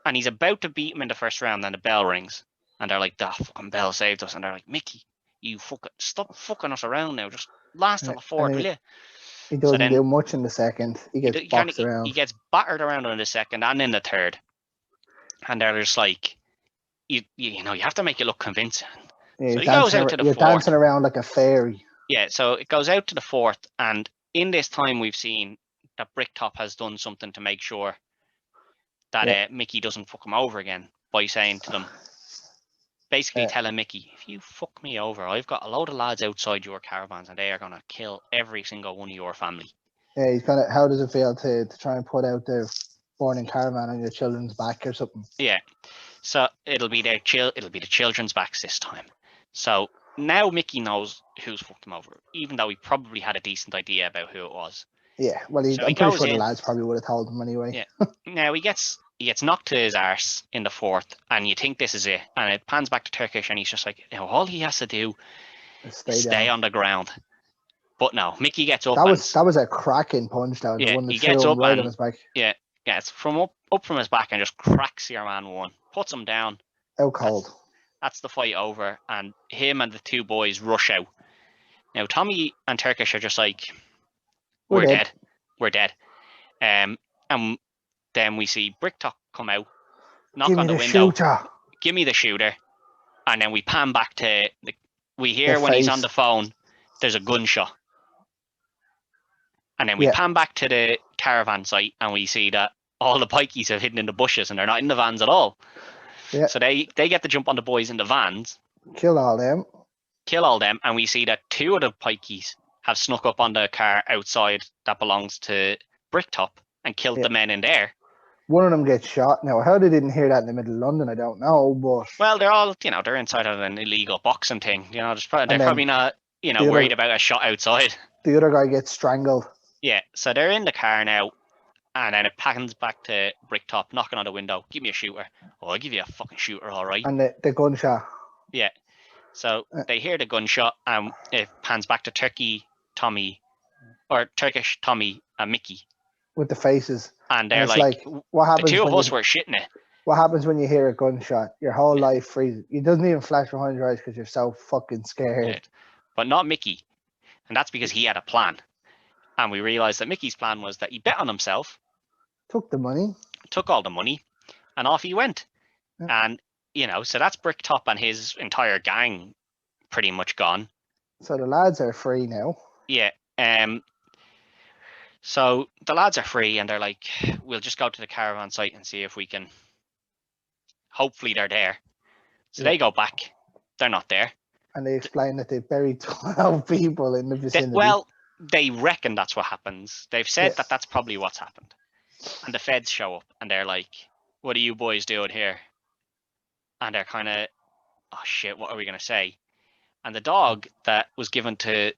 And he's about to beat him in the first round, and the bell rings. And they're like, the fucking bell saved us. And they're like, Mickey, you fucking stop fucking us around now. Just last till the fourth, will you? He doesn't do much in the second. He gets boxed around. He gets battered around in the second and in the third. And they're just like, you know, you have to make it look convincing. Yeah, so he goes out to the fourth. You're dancing around like a fairy. Yeah, so it goes out to the fourth. And in this time, we've seen that Bricktop has done something to make sure that Mickey doesn't fuck him over again by saying to them, basically telling Mickey, if you fuck me over, I've got a load of lads outside your caravans and they are going to kill every single one of your family. Yeah, he's kind of, how does it feel to try and put out the born-in caravan on your children's back or something? Yeah, so it'll be the children's backs this time. So now Mickey knows who's fucked him over, even though he probably had a decent idea about who it was. Yeah, well, I'm pretty sure the lads probably would have told him anyway. Yeah. Now he gets knocked to his arse in the fourth, and you think this is it, and it pans back to Turkish, and he's just like, you know, all he has to do is stay on the ground. But no, Mickey gets up. That was a cracking punch down. Yeah, he gets up right on his back. Yeah, it's from up from his back and just cracks your man one, puts him down. Out cold. That's the fight over, and him and the two boys rush out. Now Tommy and Turkish are just like, we're dead. And then we see Bricktop come out, knock on the window, give me the shooter, and then we pan back to we hear when he's on the phone, there's a gunshot, and then we pan back to the caravan site and we see that all the pikeys have hidden in the bushes and they're not in the vans at all. Yeah. So they get to jump on the boys in the vans, kill all them, and we see that two of the pikeys have snuck up on the car outside that belongs to Bricktop and killed the men in there. One of them gets shot. Now, how they didn't hear that in the middle of London, I don't know, but... Well, they're all, you know, they're inside of an illegal boxing thing. You know, they're probably not, you know, worried about a shot outside. The other guy gets strangled. Yeah, so they're in the car now, and then it pans back to Bricktop, knocking on the window. Give me a shooter. Oh, I'll give you a fucking shooter, all right. And the gunshot. Yeah. So they hear the gunshot, and it pans back to Turkish, Tommy, and Mickey. With the faces. And they're like, what happens? The two of us were shitting it. What happens when you hear a gunshot? Your whole life freezes. It doesn't even flash behind your eyes because you're so fucking scared. Yeah. But not Mickey. And that's because he had a plan. And we realized that Mickey's plan was that he bet on himself. Took all the money. And off he went. Yeah. And, you know, so that's Bricktop and his entire gang pretty much gone. So the lads are free now. Yeah. So the lads are free and they're like, we'll just go to the caravan site and see if we can. Hopefully they're there. So they go back. They're not there. And they explain that they buried 12 people in the vicinity. They reckon that's what happens. They've said that that's probably what's happened. And the feds show up and they're like, what are you boys doing here? And they're kind of, oh shit, what are we going to say? And the dog that was given to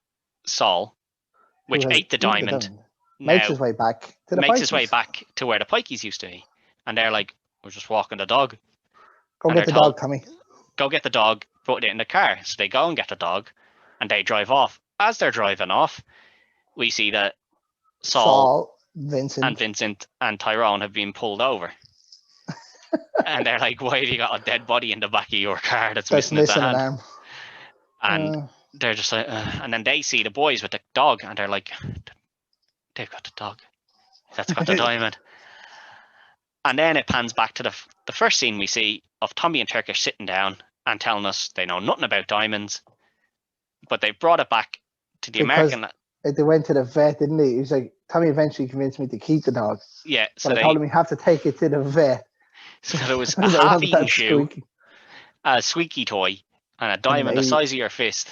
Saul, which ate the diamond, makes his way back to where the pikeys used to be. And they're like, we're just walking the dog. Go get the dog, Tommy. Go get the dog, put it in the car. So they go and get the dog and they drive off. As they're driving off, we see that Saul, Vincent and Tyrone have been pulled over. And they're like, why have you got a dead body in the back of your car that's missing an arm? And they're just like, and then they see the boys with the dog and they're like, they've got the dog. That's got the diamond. And then it pans back to the first scene we see of Tommy and Turkish sitting down and telling us they know nothing about diamonds. but they brought it back to the Because American. they went to the vet, didn't they? He was like, Tommy eventually convinced me to keep the dog. Yeah, so but I told him we have to take it to the vet. So there was a I want half-eaten that shoe, squeaky. a squeaky toy, and a And diamond the size of your fist.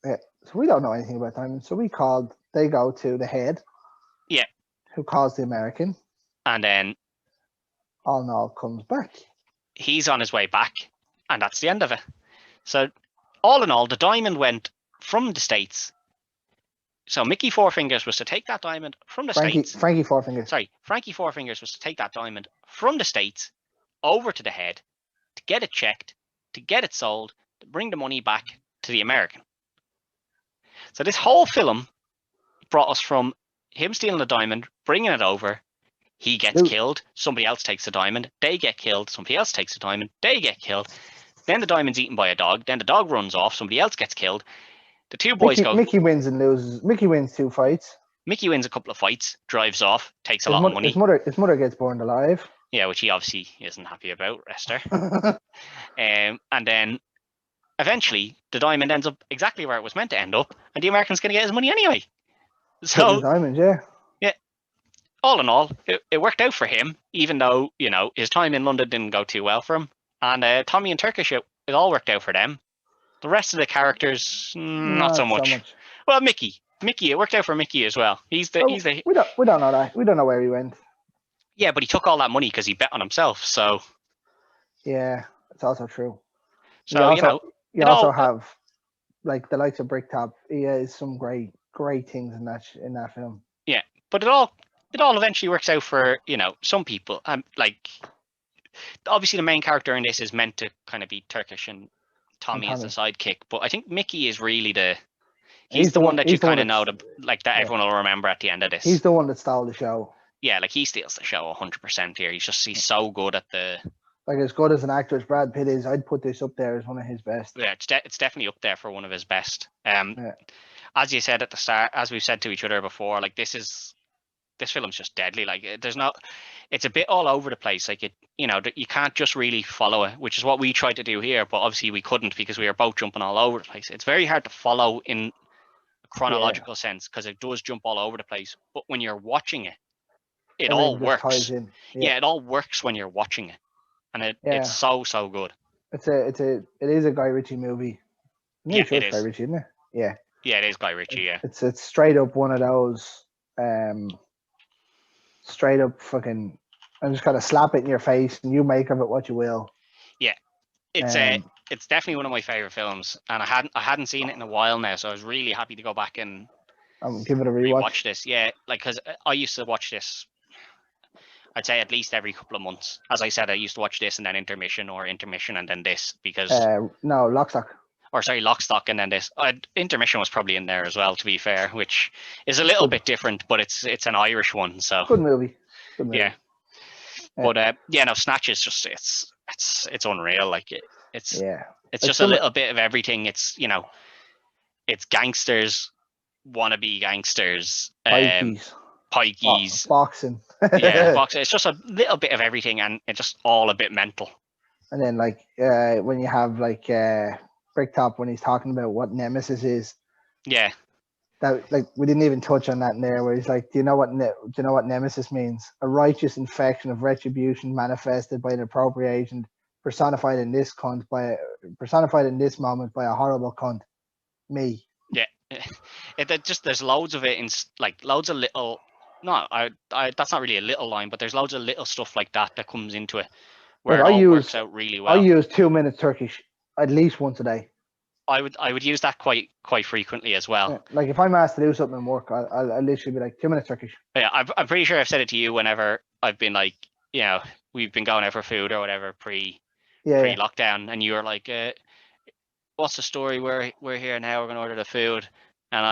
Yeah. So we don't know anything about diamonds. So they go to the head. Yeah. Who calls the American. And then all in all comes back. He's on his way back, and that's the end of it. So all in all, the diamond went from the States. So Mickey Four Fingers was to take that diamond from the States. Frankie Four Fingers. Sorry, Frankie Four Fingers was to take that diamond from the States over to the head to get it checked, to get it sold, to bring the money back to the American. So this whole film brought us from him stealing the diamond, bringing it over. He gets killed. Somebody else takes the diamond. They get killed. Somebody else takes the diamond. They get killed. Then the diamond's eaten by a dog. Then the dog runs off. Somebody else gets killed. The two boys go. Mickey wins and loses. Mickey wins 2 fights. Mickey wins a couple of fights, drives off, takes a lot of money. His mother gets burned alive. Yeah, which he obviously isn't happy about, Esther. And then eventually the diamond ends up exactly where it was meant to end up, and the American's going to get his money anyway. So the diamond, yeah. All in all, it worked out for him, even though, his time in London didn't go too well for him. And Tommy and Turkish, it all worked out for them. The rest of the characters, not so much. Well, Mickey, it worked out for Mickey as well. We don't know that. We don't know where he went. Yeah, but he took all that money because he bet on himself. So yeah, it's also true. So you also have like the likes of Bricktop. He has some great things in that film. Yeah, but it all eventually works out for some people. Like obviously the main character in this is meant to kind of be Turkish and Tommy is the sidekick, but I think Mickey is really he's the one that you kind of know that everyone will remember at the end of this. He's the one that stole the show. Yeah, like he steals the show 100% here. He's so good at the. Like as good as an actor as Brad Pitt is, I'd put this up there as one of his best. Yeah, it's definitely up there for one of his best. As you said at the start, as we've said to each other before, like this film's just deadly. Like it's a bit all over the place. Like you can't just really follow it, which is what we tried to do here, but obviously we couldn't because we were both jumping all over the place. It's very hard to follow in a chronological sense because it does jump all over the place. But when you're watching it, it all works. Yeah, it all works when you're watching it, and it's so good. It is a Guy Ritchie movie. Yeah, it is. Guy Ritchie, isn't it? Yeah. Yeah, it is Guy Ritchie. Yeah. It's straight up one of those. Straight up fucking. I'm just gonna slap it in your face, and you make of it what you will. Yeah, it's definitely one of my favorite films, and I hadn't seen it in a while now, so I was really happy to go back and give it a rewatch. Rewatch this. Yeah, like because I used to watch this. I'd say at least every couple of months. As I said, I used to watch this and then intermission and then this because no, Lock, Stock and then this. Intermission was probably in there as well, to be fair, which is a little bit different, but it's an Irish one, so good movie. Yeah. But no, Snatch is just it's unreal. Like it's just a little bit of everything. It's it's gangsters, wannabe gangsters, pikeys, boxing. Yeah, boxing. It's just a little bit of everything, and it's just all a bit mental. And then when you have Bricktop when he's talking about what Nemesis is. Yeah. That we didn't even touch on that in there, where he's like, "Do you know what Nemesis means? A righteous infection of retribution manifested by an appropriate agent, personified in this moment by a horrible cunt, me." Yeah, there's loads of it in loads of little. No, that's not really a little line, but there's loads of little stuff like that comes into it, where it all works out really well. I use 2 minutes Turkish at least once a day. I would use that quite frequently as well. Yeah, like if I'm asked to do something in work, I'll literally be like 2 minutes Turkish. Yeah, I'm pretty sure I've said it to you whenever I've been like, we've been going out for food or whatever pre-lockdown, and you were like, "What's the story? We're here now. We're gonna order the food." And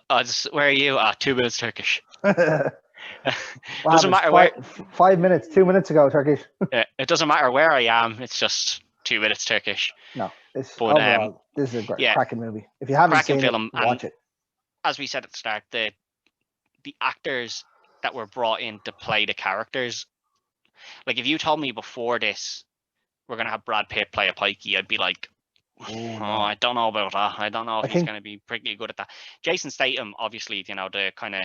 I just, where are you? 2 minutes Turkish. Doesn't matter where. 5 minutes, 2 minutes ago Turkish. Yeah, it doesn't matter where I am. It's just 2 minutes Turkish. No, overall, this is a great cracking movie. If you haven't seen it, watch it. As we said at the start, the actors that were brought in to play the characters, like if you told me before this we're gonna have Brad Pitt play a pikey, I'd be like, Oh, no. I don't know about that. I don't know if I he's think going to be pretty good at that. Jason Statham, obviously, you know, the kind of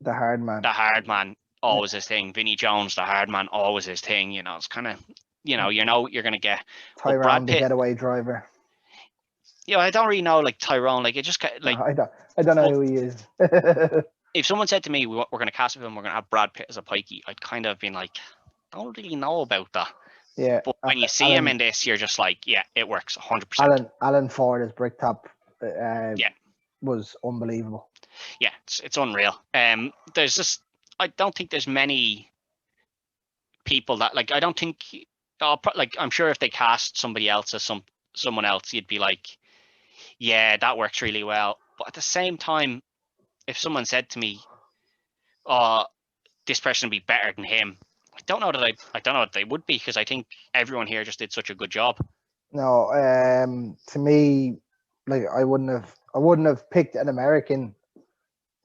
the hard man. the hard man, always his thing. Vinnie Jones, the hard man, always his thing. You know, it's kind of, you know what you're going to get. But Tyrone, Brad the Pitt, getaway driver. you know, I don't really know, like Tyrone, like it just like. I don't know But who he is. if someone said to me, we're going to cast him, we're going to have Brad Pitt as a pikey, I'd kind of been like, don't really know about that. Yeah. But when you see him in this, you're just like, yeah, it works 100%. Alan Ford as Bricktop Yeah. was unbelievable. Yeah, it's unreal. There's just, I don't think there's many people that, like, I don't think, like, I'm sure if they cast somebody else as someone else, you'd be like, yeah, that works really well. But at the same time, if someone said to me, oh, this person would be better than him, I don't know that they would be, because I think everyone here just did such a good job. No, to me, like I wouldn't have picked an American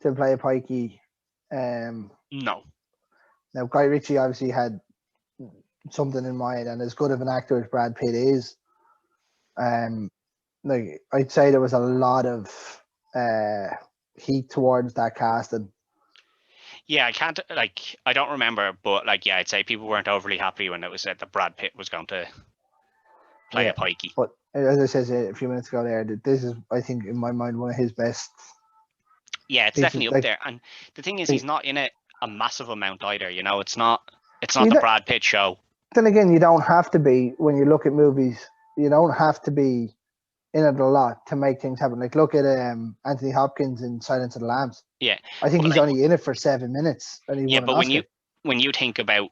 to play a pikey. No. Now Guy Ritchie obviously had something in mind, and as good of an actor as Brad Pitt is, like I'd say there was a lot of heat towards that casting. Yeah, I don't remember, but like, yeah, I'd say people weren't overly happy when it was said that Brad Pitt was going to play a pikey. But as I said a few minutes ago there, that this is, I think, in my mind, one of his best. Yeah, it's definitely up there. And the thing is, he's not in it a massive amount either. You know, it's not the Brad Pitt show. Then again, you don't have to be, when you look at movies, you don't have to be in it a lot to make things happen. Like, look at Anthony Hopkins in Silence of the Lambs. Yeah, I think he's only in it for 7 minutes, and he won an Oscar. when you think about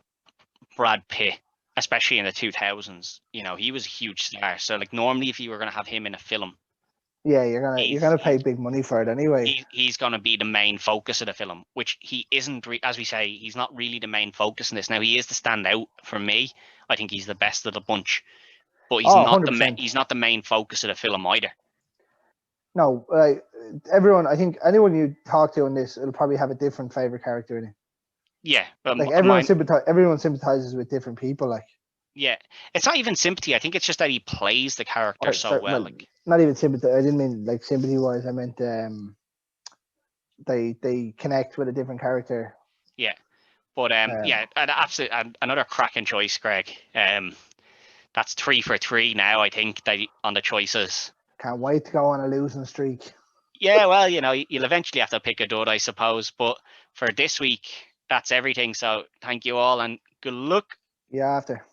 Brad Pitt, especially in the 2000s, you know, he was a huge star. So like, normally if you were going to have him in a film, yeah, you're gonna pay big money for it anyway. He's gonna be the main focus of the film, which he isn't. As we say, he's not really the main focus in this. Now he is the standout for me. I think he's the best of the bunch, but he's he's not the main focus of the film either. No, everyone. I think anyone you talk to in this will probably have a different favorite character in it. Yeah, like everyone sympathizes with different people. Like, yeah, it's not even sympathy. I think it's just that he plays the character so well. Like, not even sympathy. I didn't mean like sympathy wise. I meant they connect with a different character. Yeah, but yeah, absolutely another cracking choice, Greg. That's 3 for 3 now. I think on the choices. Can't wait to go on a losing streak. Yeah, well, you know, you'll eventually have to pick a dud, I suppose. But for this week, that's everything. So thank you all and good luck. Yeah, after.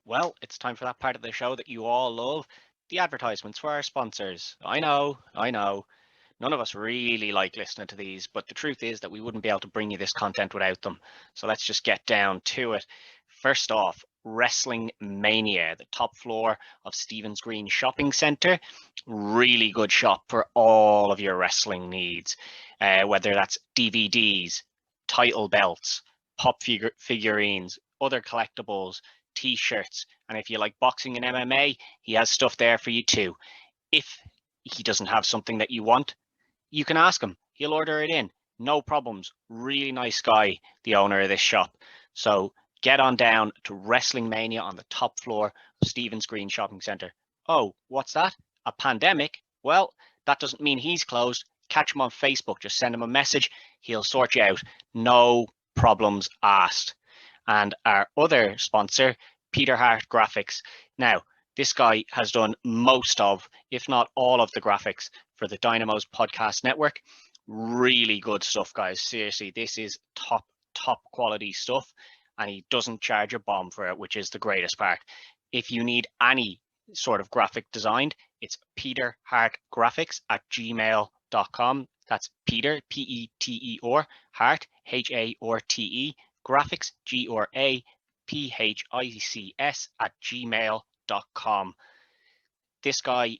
Well, it's time for that part of the show that you all love, the advertisements for our sponsors. I know. None of us really like listening to these, but the truth is that we wouldn't be able to bring you this content without them. So let's just get down to it. First off, Wrestling Mania, the top floor of Stephen's Green Shopping Centre. Really good shop for all of your wrestling needs, whether that's DVDs, title belts, pop figurines, other collectibles, t-shirts, and if you like boxing and MMA, he has stuff there for you too. If he doesn't have something that you want, you can ask him. He'll order it in. No problems. Really nice guy, the owner of this shop. So get on down to Wrestling Mania on the top floor of Stephen's Green Shopping Centre. Oh, what's that? A pandemic? Well, that doesn't mean he's closed. Catch him on Facebook. Just send him a message. He'll sort you out. No problems asked. And our other sponsor, Peter Hart Graphics. Now, this guy has done most of, if not all of the graphics for the Dynamo's podcast network. Really good stuff, guys. Seriously, this is top quality stuff, and he doesn't charge a bomb for it, which is the greatest part. If you need any sort of graphic designed, it's Peter Hart Graphics at gmail.com. That's Peter, P-E-T-E-R, Hart, H-A-R-T-E, graphics, G-R-A-P-H-I-C-S at gmail.com. This guy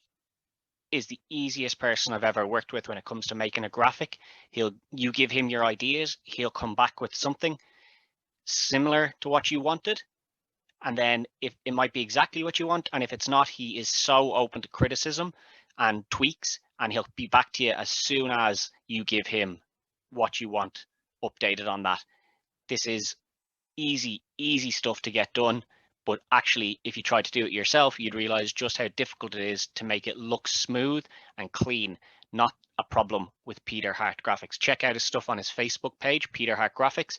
is the easiest person I've ever worked with when it comes to making a graphic. You give him your ideas, he'll come back with something similar to what you wanted, and then if it might be exactly what you want, and if it's not, he is so open to criticism and tweaks, and he'll be back to you as soon as you give him what you want updated on that. This is easy stuff to get done. But actually, if you tried to do it yourself, you'd realize just how difficult it is to make it look smooth and clean. Not a problem with Peter Hart Graphics. Check out his stuff on his Facebook page, Peter Hart Graphics.